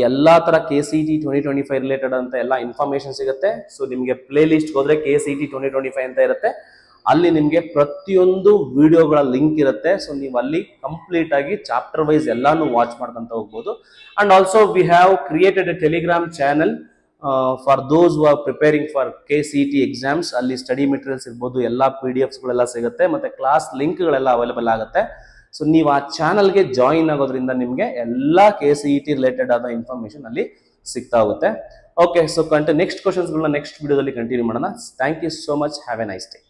ಎಲ್ಲಾ ತರ KCET 2025 ರಿಲೇಟೆಡ್ ಅಂತ ಎಲ್ಲ ಇನ್ಫಾರ್ಮೇಶನ್ ಸಿಗುತ್ತೆ. ಸೊ ನಿಮಗೆ ಪ್ಲೇ ಲಿಸ್ಟ್ ಹೋದ್ರೆ KCET 2025 ಅಂತ ಇರುತ್ತೆ, ಅಲ್ಲಿ ನಿಮಗೆ ಪ್ರತಿಯೊಂದು ವಿಡಿಯೋಗಳ ಲಿಂಕ್ ಇರುತ್ತೆ. ಸೊ ನೀವು ಅಲ್ಲಿ ಕಂಪ್ಲೀಟ್ ಆಗಿ ಚಾಪ್ಟರ್ ವೈಸ್ ಎಲ್ಲಾನು ವಾಚ್ ಮಾಡ್ಕೊಂತ ಹೋಗ್ಬೋದು. And also we have created A Telegram channel for those who are preparing for KCET exams. ಅಲ್ಲಿ ಸ್ಟಡಿ ಮೆಟೀರಿಯಲ್ಸ್ ಇರ್ಬೋದು, ಎಲ್ಲ PDFs ಗಳೆಲ್ಲ ಸಿಗುತ್ತೆ, ಮತ್ತೆ ಕ್ಲಾಸ್ ಲಿಂಕ್ ಗಳೆಲ್ಲ ಅವೈಲೇಬಲ್ ಆಗುತ್ತೆ. ಸೊ ನೀವು ಆ ಚಾನಲ್ಗೆ ಜಾಯಿನ್ ಆಗೋದ್ರಿಂದ ನಿಮಗೆ ಎಲ್ಲ KCET ರಿಲೇಟೆಡ್ ಆದ ಇನ್ಫಾರ್ಮೇಶನ್ ಅಲ್ಲಿ ಸಿಗ್ತಾ ಹೋಗುತ್ತೆ. ಓಕೆ, ಸೊ ನೆಕ್ಸ್ಟ್ ಕ್ವಶನ್ಸ್ಗಳನ್ನ ನೆಕ್ಸ್ಟ್ ವಿಡಿಯೋದಲ್ಲಿ ಕಂಟಿನ್ಯೂ ಮಾಡೋಣ. Thank you so much, have a nice day.